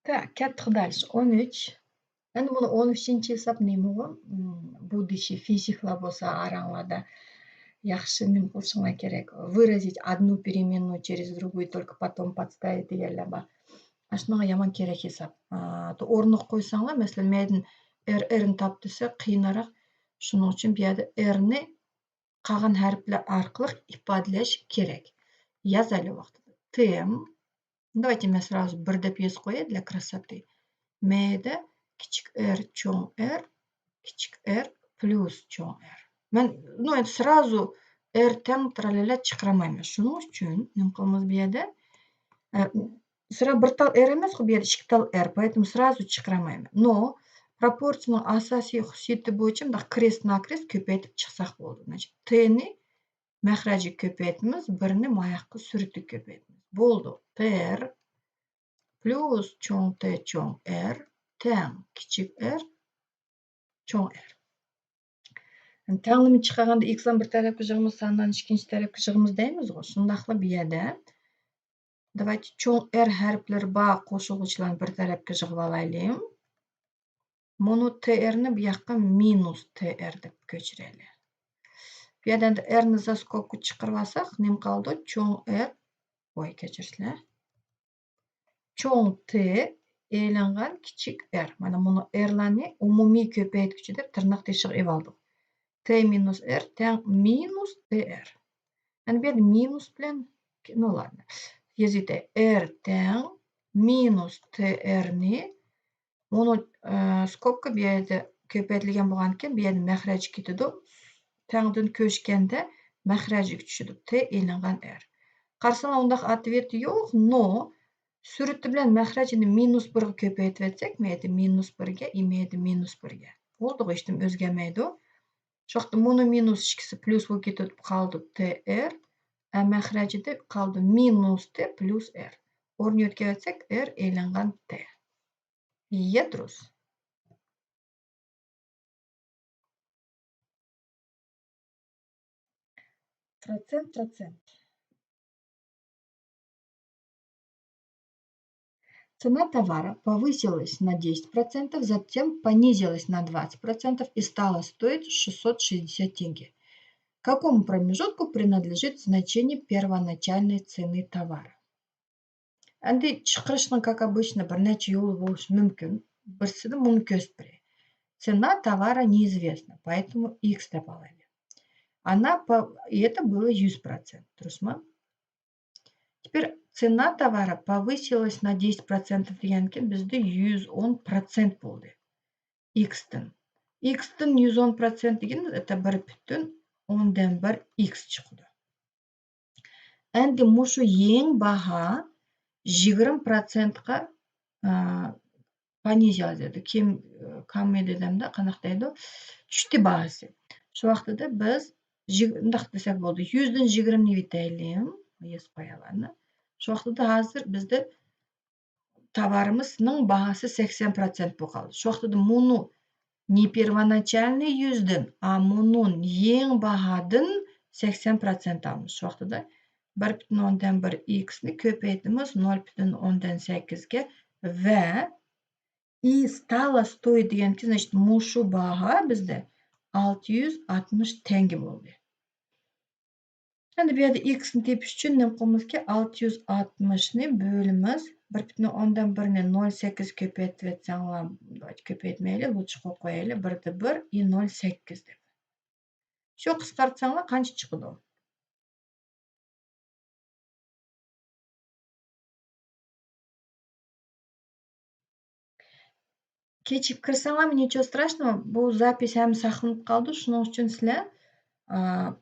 Так, ketdik дальше. 13. Endi buni 13-chi hisoblayman. Будущий fiziklar bo'lsa, aranglarda yaxshi nima qilishinglar kerak. Выразить одну переменную через другую, только потом подставить deganlar bor. Shunaqa yomon kerak hisob. O'rniga qo'ysanglar, masalan, maydan r ni top desa, qiyinroq. Shuning uchun bu yerda r ni qolgan harflar orqali ifodalash kerak. Yazali vaqtida. Tem. Давайте мы сразу 1 deb yozib qo'yay для красоты. Mayda kichik r cho'ng r, kichik r plus cho'ng r. Men endi сразу r teng tralala chiqarmayman. Shuning uchun nima qilamiz bu yerda? Сразу 1 tal r emas, bu yerda 2 tal r, поэтому сразу chiqarmayman. Но proporsiyaning asosiy xususiyati bo'yicha bunday kres-nakres ko'paytib chiqsak bo'ldi. Значит, t ni maxraji ko'paytamiz, 1 ni moyoqqa suritib ko'paytamiz. Bo'ldi. r plus cho'ng t cho'ng r teng kichik r cho'ng r. Tenglikni chiqarganda x dan bir tarafga yig'imiz, sandan ikkinchi tarafga yig'imiz deymiz-ku. Shundaqla bu yerda давайте cho'ng r harflari bor qo'shuvchilarni bir tarafga yig'ib olaylik. Buni tr ni bu yoqqa minus tr deb ko'chiraylik. Bu yerdan r ni za skobka chiqarib olsak, nima qoldi? Cho'ng r, voy kechirsizlar. Cho'ng t aylangan kichik r. Mana buni rlarni umumiy ko'paytgichi deb tirnoq teshig'i olib oldik. T minus r teng minus tr. Endi bu yerda minus bilan, ну ладно. Yozaylik, r teng minus tr ni buni skobka bu yerda ko'paytirilgan bo'lgan ekan, bu yerda maxraji ketadi. Tengdan ko'chganda maxraji tushadi. T aylangan r. Qarasanglar, undaq ответ yo'q, но surati bilan maxrajini minus 1 ga ko'paytib etsak, mayda minus 1 ga, mayda minus 1 ga. Bo'ldi, hech nima o'zgarmaydi. Shu vaqtda buni minus 2si plus bo'lib ketib qoldi tr, maxrajida qoldi minus t plus r. O'rniga o'tkazsak, r aylangan t. Yadrus. Процент. Цена товара повысилась на 10%, затем понизилась на 20% и стала стоить 660 тенге. Какому промежутку принадлежит значение первоначальной цены товара? Endi chiqarishning, как обычно, bir necha yo'li bo'lishi mumkin. Birisini buni ko'rsatib beray. Цена товара неизвестна, поэтому x deb olaylik. И это было 100%, durustmi? Теперь цена товара повысилась на 10% degan ekan, bizda 110% bo'ldi. X dan. X dan 110% deganimiz это 1,1 x chiqdi. Endi mushu eng baho 20% ga понизилась dedi. Kam dedimda, qanaqa deydi? Tushdi bahosi. Shu vaqtida biz undaq desak bo'ldi. 100 dan 20 ni yutaylik. Yozib qo'yaylik. Shu vaqtida hozir bizda tovarimizning bahosi 80% bo'lib qoldi. Shu vaqtida buni Не первоначальный 100'ден, а мунун ең бағадын 80% алмыз. Şu вақтыда 1,1 x'ni köpeytimiz 0,8'ge ve и стало стоить дегенде, значит, мушу баға бізде 660 теңге болды. Енді бұяда x-ні тепіш үшін не қылмыз ке 660-ны бөліміз 1,1-не 0,8 көпейтіп етсеңлар, көпейтмейлі, лучше қойылы 1,1 и 0,8 деп. Шо қысқартсаңлар қанша шығыды ол? Кечіп кірсаңлар, ничего страшного, бұл запись әмі сақылынып қалды, шының үшін сілі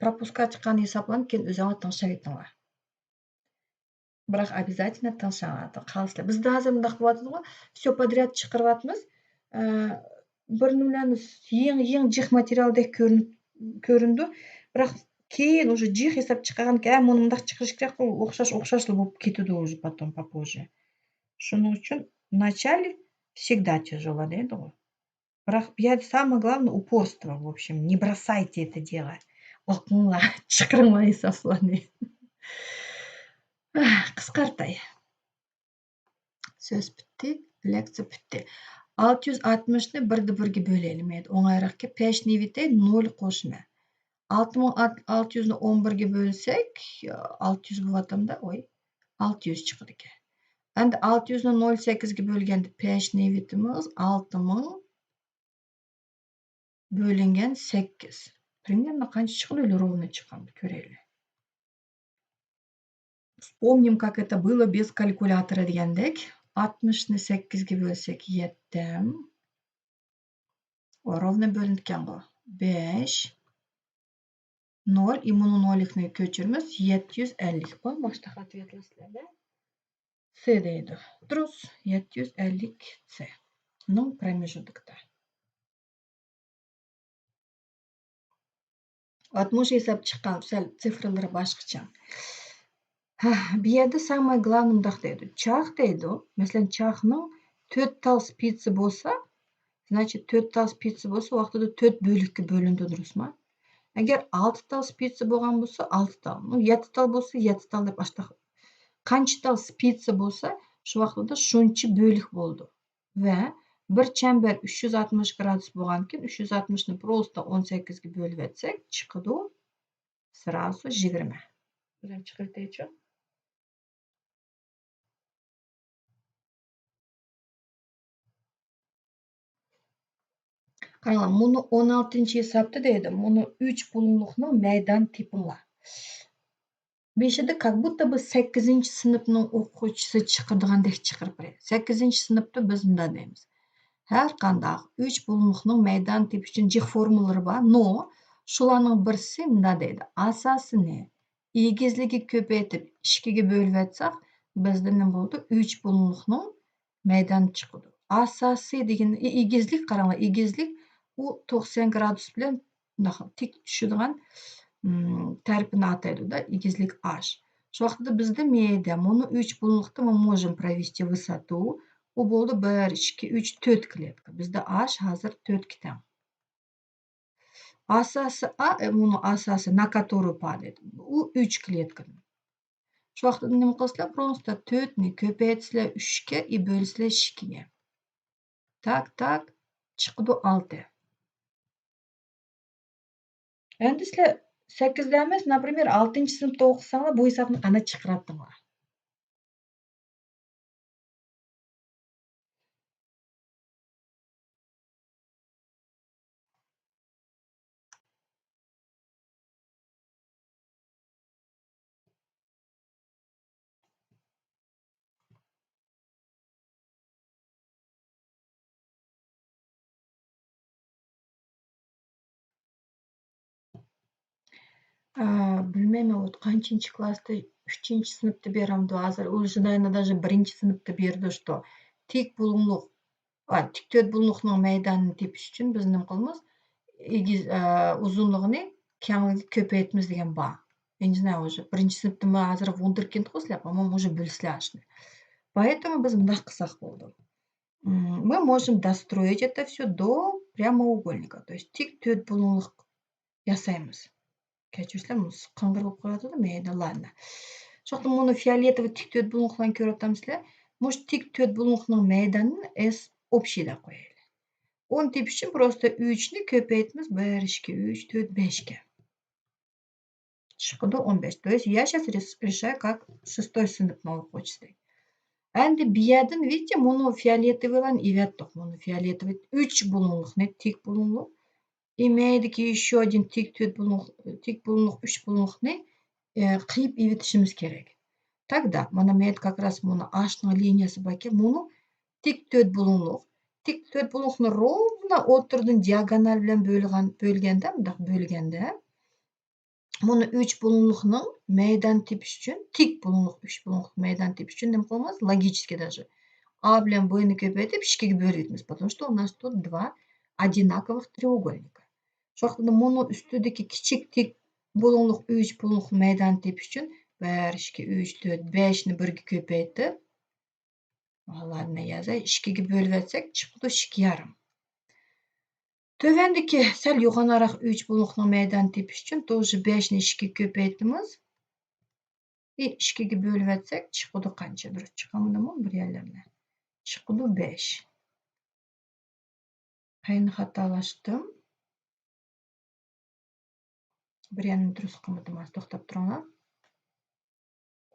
пропуска шыққан есапланып кен өзіңі тыңшап еттіңлар. Бірақ обязательно тыңшаңлар, қалысылар. Бізді азыр мындақ болады ғой, все подряд шығарып атмыз. Бір нуляңыз ең жиқ материалдық көрінді, бірақ кейін уже жиқ есап шығарған кен, мұны мындақ шығарыш керек, оқшашлы болып кетуді уже потом попозже. Шының үшін в начале всегда тяжело, дейді ғой. Бірақ бияд самое главное упорство, в общем, не бросайте это дело. Оқыңлар, шығарыңлар есапланы. Қысқартай. Сөз бітті, лекция бітті. 660-ны 1-1-ге бөлелім еді. Оңайрақ ке 5 невите 0 қошыны. 6600-ны 11-ге бөлсек, 600 бұлатымда, 600 шығыды ке. Әнді 600-ны 0,8-ге бөлгенді 5 невитіміз 6000 бөлінген 8. Примерно қанша шығыды өлі ровно шыққанды көрелі. Вспомним, как это было без калькулятора дегендек. 60-ны 8-ге бөлсек 7. Ровно бөлінткен ғой. 5. 0 и мұны 0-ні көчірміз 750. Бұл баштақ ответліслерді. С дейді. Дұрыс 750 С. Ну, промежутокта. Атмуш есап шыққан, сәл цифрлары башқыча. Бияды самое главное мындақ дейді. Чақ дейді. Мәселен, чақның 4 тал спицы болса, значит 4 тал спицы болса, уақытыда 4 бөлікке бөлінді, дұрыс ма? Егер 6 тал спицы болған болса, 6 тал. 7 тал болса, 7 тал деп аштақ. Қанша тал спицы болса, шу уақытыда шунчы бөлік болды. Вә бір чембер 360 градус болған кен, 360-ны просто 18-ге бөліп етсек, чықыды сразу 20. Өзім чықырды ечі? Қараңла, мұны 16-інші есапты дейді, мұны 3 бұлыңлықның мәйдан типіңла. Бешеді, как будто бы 8-інші сыныпның оқучысы чықырдығандек чықырып біреді. 8-інші сыныпты біз мұнда дейміз. Әр қандағы 3 бұлыңлықның мәйдан тип үшін жиқ формулары бар, но шуланың бірсі мұнда дейді. Асасы не? Егізлігі көпетіп 2-ге бөліп әтсақ, біздің болды 3 бұлыңлықның мәйдан чықыды. Асасы деген егізлік қараңла, егізлік o 90 gradus bilen tik düşüdüğen tərpini ataydı da, egizlik H. Şu vaxtda bizde meyde, onu 3 bulunluqda мы можем провести высоту. O boldu 1, 2, 3, 4 клетка. Bizde H hazır 4 kitem. Asası A, bunu asası на которую падает. O 3 клетка. Şu vaxtda ne qılsılar? Просто 4-ni köpeytsizler 3-ke и bölsizler 2-ge. Tak, çıqıdı 6. Endi sizlar 8'de emas, например, 6-cı sınıfta oqısаңlar, bu hesabını qana chiqaratdinglar. Bilmeyme, вот qanchınchi klassda 3-chi sınıfta beramdi, hozir уже, наверное, даже 1-chi sınıfta berdi, что tik bulunluq, tik 4 bulunluqning maydanini tepish uchun biz nima qilamiz? Uzunligini kengligi ko'paytimiz degan bor. Я не знаю, уже 1-chi sınıfda мы hozir wunderkind qo'sizlar, по-моему, уже bilsizlar shuni. Поэтому biz bunday qilsak bo'ldi. Мы можем достроить это все до прямоугольника, то есть tik to'rt bo'lumliq yasaymiz. Kechirishlar, qing'ir bo'lib qoladi-da, mayli, ладно. Shu yoqda buni fioletoviy tik to'rt bo'lumliqlarni ko'ryapmizlar. Mush tik to'rt bo'lumliqning maydanini S общий deb qo'yaylik. 10 tepish uchun просто 3 ni ko'paytamiz 1, 2, 3, 4, 5 ga. Chiqdi 15. То есть я сейчас решаю как 6 sinf o'quvchisidek. Endi bu yerdan, видите, buni fioletoviylarni ivyatdik. Buni fioletoviy 3 bo'lumliqni tik bo'lumliq. Imaydiki еще один tik to'rt bo'lumliq 3 bo'lumliqni qiyib ivitishimiz kerak. Тогда mana men как раз buni H'ning liniyasi bor ekan, buni tik to'rt bo'lumliq. Tik to'rt bo'lumliqni ровно o'rtadan diagonal bilan bo'lganda, bundoq bo'lganda, buni 3 bo'lumliqning maydan tepish uchun, tik bo'lumliq 3 bo'lumliq maydan tepish uchun nima qilamiz? Логически даже A bilan B ni ko'paytib 2 ga bo'lib o'tamiz, потому что у нас тут два одинаковых треугольника. Shu vaqtda buni ustidagi kichik tik bo'lumliq 3 bo'lumliq maydan tepish uchun 1, 2, 3, 4, 5 ni 1 ga ko'paytib, ладно, yozay, 2 ga bo'lib o'tsak, chiqdi 2,5. Tövəndəki sal yoğanaraq 3 bo'lumliqning maydan tepish uchun тоже 5 ni 2 ga ko'paytamiz. 2 ga bo'lib o'tsak, chiqdi qancha? Durust chiqamidimi bir yerlardan? Chiqdi 5. Qayni xatolashdim? Bir yerni durust qilmadim, to'xtab turinglar.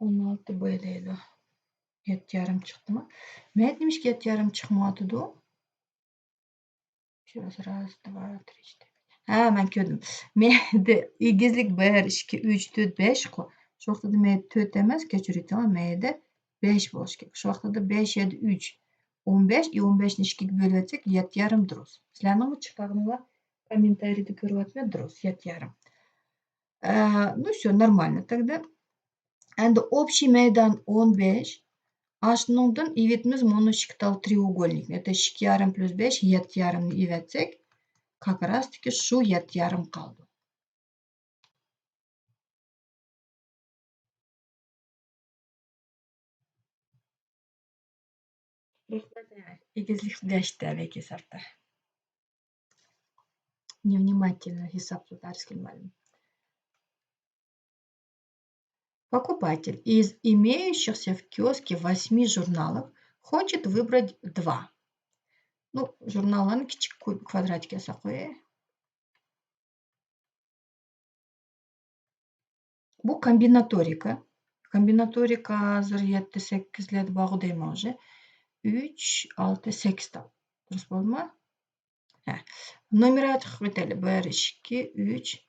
16 b deydi. 7,5 chiqdimi? Men nimishga 7,5 chiqmadi-du? Раз, 2, 3, 4. Ha, men ko'rdim. Menda egizlik 1, 2, 3, 4, 5 ku. Shu vaqtda men 4 emas, kechiring, menda 5 bo'lishi kerak. Shu vaqtda 5, 7, 3, 15, 15 ni 2 ga bo'lib o'tsak 7,5 durust. Sizlarning chiqaringlar kommentariyda ko'ryapman, durust 7,5. Ну все, нормально тогда. Endi общий maydan 15. H'ningdan ivitimiz mana ikkitali треугольник. Это 2,5 plus 5, 7,5 ni ivatsak, как раз таки shu 7,5 qoldi. Egizlik dashda hisobda. Невнимательно hisobda dars qilmadim. Покупатель из имеющихся в киоске 8 журналов хочет выбрать 2. Ну, журналlarni kichik kvadratga yasab qo'yay. Bu kombinatorika. Kombinatorika hozir 7, 8 lar bog'idaymi уже? 3, 6, 8 ta. Durust bo'ldimi? Ha. Numerat qilib o'taylik. 1, 2, 3,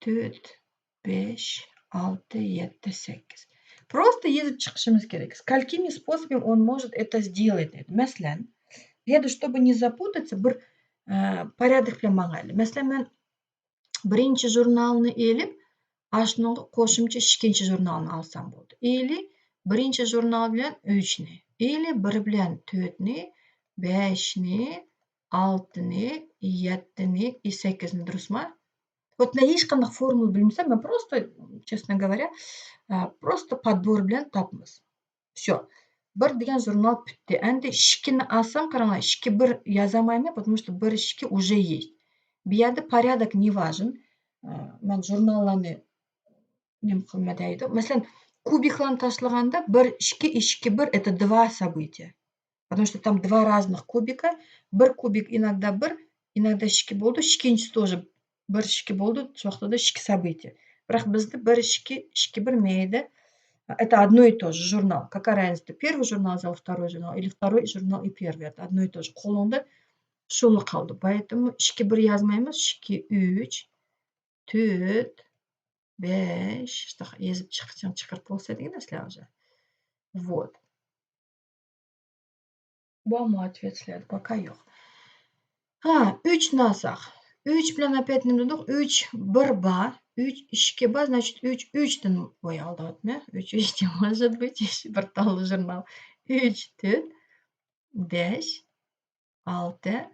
4, 5, 6, 7, 8. Просто yezib chiqishimiz kerak. Сколькими способами он может это сделать? Masalan, bu yerda чтобы не запутаться, bir порядок bilan mang'aylik. Masalan, men birinchi jurnalni elib, H'ning qo'shimcha ikkinchi jurnalni olsam bo'ldi. Или birinchi jurnal bilan 3 ni, или 1 bilan 4 ni, 5 ni, 6 ni, 7 ni, 8 ni, durustmi? Вот men hech qanday formula bilmasam, men просто, честно говоря, просто подбор bilan topamiz. Всё. 1 degan jurnal bitdi. Endi 2 ni olsam, qaranglar, 2, 1 yozamayman, потому что 1, 2 уже есть. Bu yerda порядок не важен. Men jurnallarni nima qilmadaydi. Masalan, kubiklarni tashlaganda 1, 2, 2, 1 это два события. Потому что там два разных кубика. Bir kubik иногда 1, иногда 2 bo'ldi. Ikkinchisi тоже 1, 2 bo'ldi. Shu vaqtda 2 события. Biroq bizda 1, 2, 2, 1 mayda. Это одно и то же журнал. Какая разница? Первый журнал взял, второй журнал, или второй журнал и первый. Это одно и то же. Qo'lingda shuni qoldi. Поэтому 2, 1 yozmaymiz. 2, 3, 4, 5. Что yezib chiqirib bo'lsa-deganda sizlar уже. Вот. Bormi ответ sizlarda? Пока yo'q. Ha, 3 ni olsak. 3 bilan опять nima dedik? 3, 1 bar. 3, 2 bar, значит 3, 3 dan bo'yaldi. 3, 3 не может быть. Bir tane jurnal. 3, 4, 5, 6,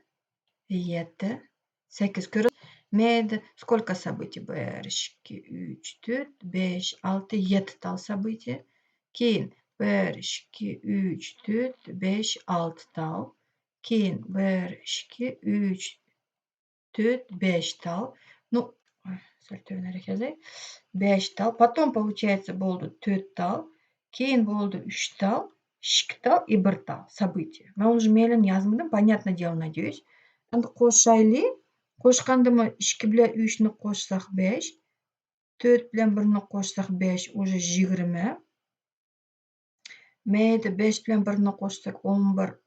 7, 8. Ko'rib, menda сколько событий? 1, 2, 3, 4, 5, 6, 7 tal событий. Keyin 1, 2, 3, 4, 5, 6 tal. Keyin 1, 2, 3, 4, 5 tal. Ну, sal töveneroq yozay. 5 tal. Потом получается bo'ldi 4 tal. Keyin bo'ldi 3 tal, 2 tal и 1 tal событие. Men уже meni yozmadim. Понятное дело, надеюсь. Endi qo'shaylik. Qo'shgandimi 2 bilan 3 ni qo'shsak 5. 4 bilan 1 ni qo'shsak 5 уже 20. Mayli 5 bilan 1 ni qo'shsak 11.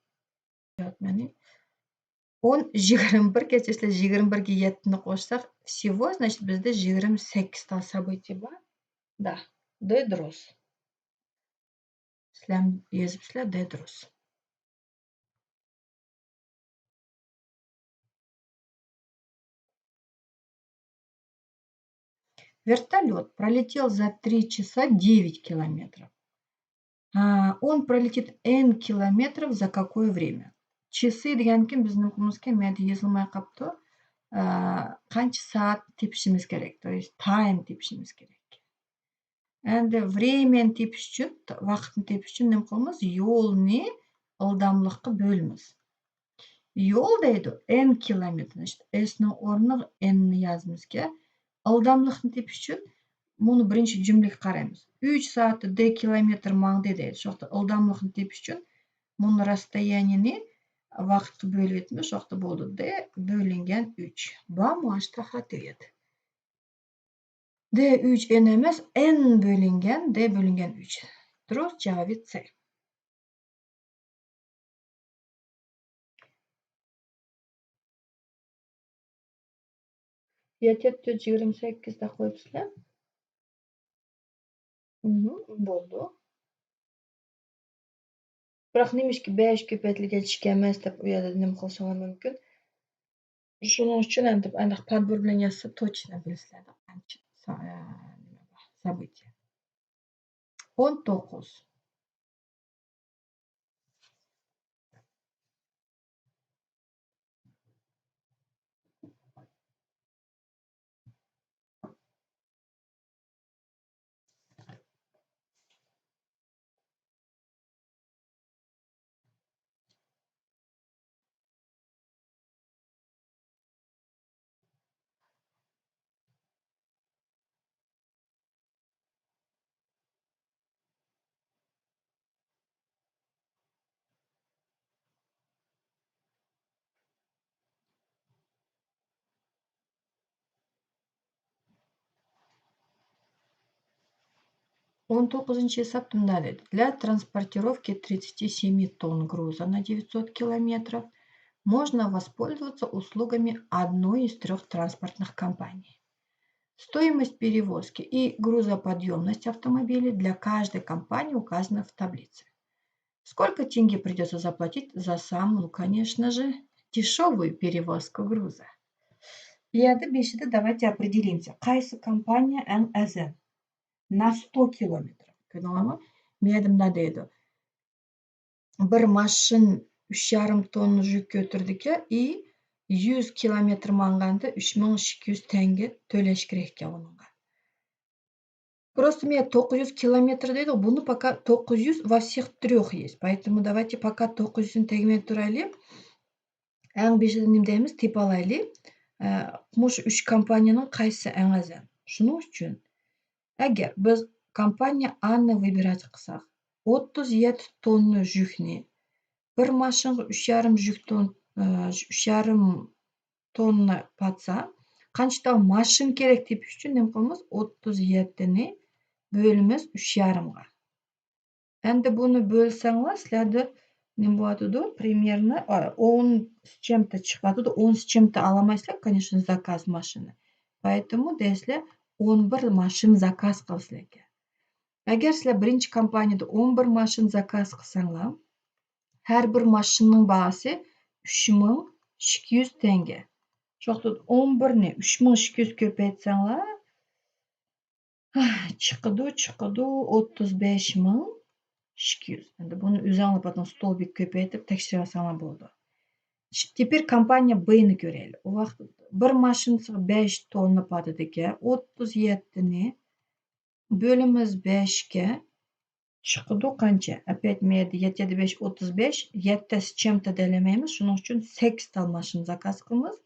10, 21, kechirasizlar, 21 ga 7 ni qo'shsak, всего, значит, bizda 28 tal событий bor. Да, Dedrus. Sizlar ham yozibsizlar Dedrus. Вертолет пролетел за 3 часа 9 километров. Он пролетит n километров за какое время? Часы degankin bizni qilmizga menda yozilmay qolibdi. Qancha soat tepishimiz kerak, то есть time tepishimiz kerak. Endi времяni tepish uchun, vaqtni tepish uchun nima qilamiz? Yo'lni ildamlikqa bo'lamiz. Yo'l deydi n kilometr. Значит, s ning o'rniga n ni yozimizga. Ildamlikni tepish uchun buni birinchi jumlaga qaraymiz. 3 soatda d kilometr mangdi deydi. Shu yoqda ildamlikni tepish uchun buni расстояниeni vaqtga bo'lib etmiz. Shu yoqda bo'ldi d bo'lingan 3. Bormi ashta xatoyat? D3 n emas, n bo'lingan d bo'lingan 3. Durust javobi C. Yetet 28 da qo'yibsizlar. Bo'ldi. Biroq nimishki 5 ko'paytirilgan chika emas deb u yerda nima qilishim mumkin. Shuning uchun endi aniq podbor bilan yozsa точно bilasizlar qancha событие. 19. Он 19-ci hesab bunday dedi. Для транспортировки 37 тонн груза на 900 километров можно воспользоваться услугами одной из 3 транспортных компаний. Стоимость перевозки и грузоподъемность автомобилей для каждой компании указана в таблице. Сколько тенге придется заплатить за самую, конечно же, дешевую перевозку груза? И это давайте определимся. Qaysi компания eng azal? На 100 километров. Ko'rdinglarmi? Meyadimda deydi. Bir mashin 3,5 tonna yuk ko'tardi-ku и 100 kilometr manganda 3200 tenge to'lash kerak ekan unga. Просто мне 900 километр deydi. Buni пока 900 во всех трех есть. Поэтому давайте пока 900 tegmay turaylik. Eng beshida nima deymiz? Tepalaylik. Mush 3 kompaniyaning qaysi eng azal? Shuning uchun agar biz kompaniya A'ni выбирать qilsak, 37 tonna yukni bir mashinga 3,5 tonna patsa, qancha mashin kerak tepish uchun nima qilamiz? 37 ni bo'lamiz 3,5 ga. Endi buni bo'lsanglar, sizlarda nima bo'ladi? Примерно 10 с чем-то chiqadi. 10 с чем-то olamaysizlar, конечно, zakaz mashina. Поэтому deysizlar 11 mashin zakaz qilsizlar ekan. Agar sizlar birinchi kompaniyada 11 mashin zakaz qilsanglar, har bir mashinning bahosi 3200 tenge. Shu yoqda 11 ni 3200 ko'paytsanglar, chiqadi 35200. Endi buni o'zinglar потом stolbik ko'paytirib tekshirasangiz bo'ldi. Теперь kompaniya B'ni ko'raylik. U vaqt bir mashinasiga 5 tonna patadiga 37 ni bo'lamiz 5 ga chiqadi qancha? Опять meyda 7 5 35, 7 с чем-то delamaymiz. Shuning uchun 8 tal mashin zakaz qilamiz.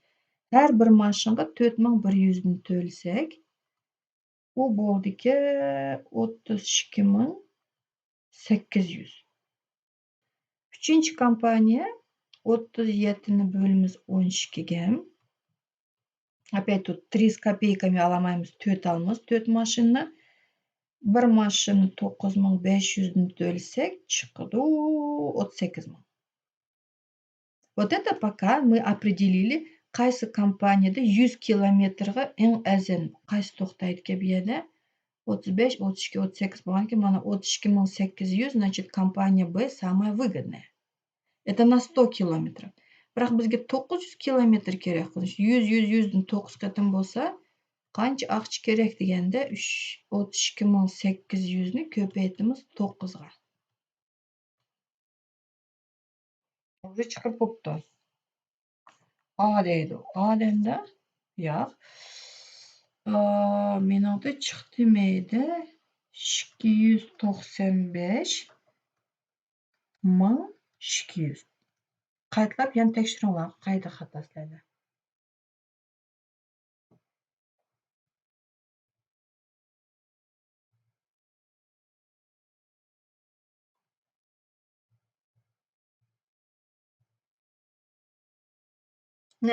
Her bir maşınga 4100 төлсек, u bo'ldiki 32800. Üçüncü kompaniya 37ni bölimiz 12ga. Опять тут 3 с копейками alamaymiz, 4 alamiz, 4 maşinni. Bir maşin 9500ni төлсек, chiqadi 38 000. Вот это пока мы определили, qaysi kompaniyada 100 kilometrga eng azin qaysi to'xtaydi ekan bu yerda. 35, 32, 38 bo'lganki, mana 32800, значит, kompaniya B самая выгодная. Это на 100 kilometr. Biroq bizga 900 kilometr kerak. 100, 100, 100 9 qatim bo'lsa, qancha aqch kerak deganda 32800 ni ko'paytimiz 9 ga. Уже chiqib bo'pti. A deydi. A denda? Yo'q. Meningda chiqdimeydi 295 200. Qaytlab yana tekshiringlar, qayda xatoslaydi.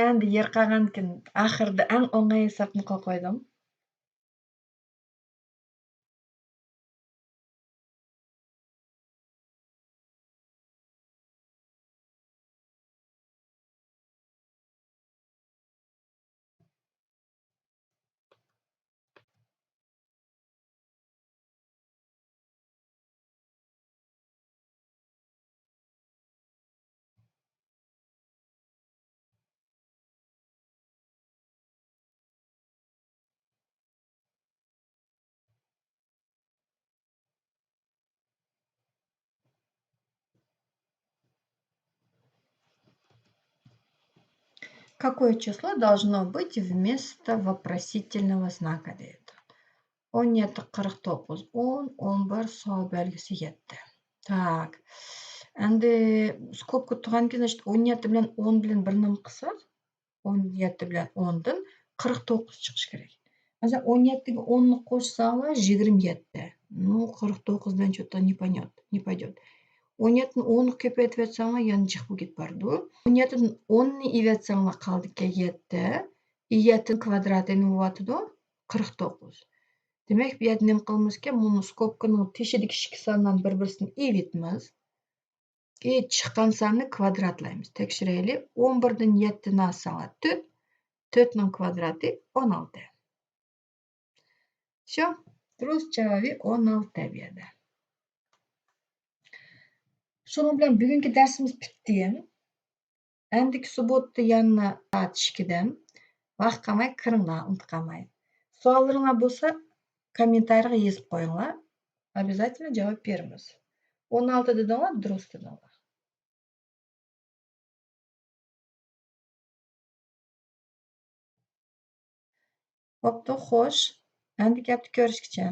Endi yer qolgankin oxirida eng o'ng'ay hisobni qilib qo'ydim. Какое число должно быть вместо вопросительного знака deydi. 17, 49, 10, 11 soat belgisi 7. Так. Endi skobka turganki, значит, 17 bilan 10 bilan bir nima qilsak, 17 bilan 10 dan 49 chiqishi kerak. Masalan, 17 ga 10 ni qo'shsanglar 27. Ну, 49 dan что-то не пойдет. 17 ni 10 ni ko'paytirsanglar yana jiq bo'lib ketadi. 17 dan 10 ni ivatsanglar qaldiki 7. 7 kvadratini nima bo'lyapti? 49. Demak, bu yerda nima qilamiz ekan? Buni skobkaning teshidagi ikki sondan bir-birini evitmiz. Chiqqan sonni kvadratlaymiz. Tekshiraylik. 11 dan 7 ni olsanglar 4. 4 ning kvadrati 16. Всё. Durust javobi 16 bu yerda. Shuning bilan bugungi darsimiz bitdi. Endiki subotda yana soat 2da. Vaqt qolmay kiringlar, unutqolmay. Savollaringiz bo'lsa, kommentariyaga yozib qo'yinglar. Обязательно javob beramiz. 16 dedinglar, durust dedinglar. Bo'pti, xo'sh. Endi gapni ko'rishgacha.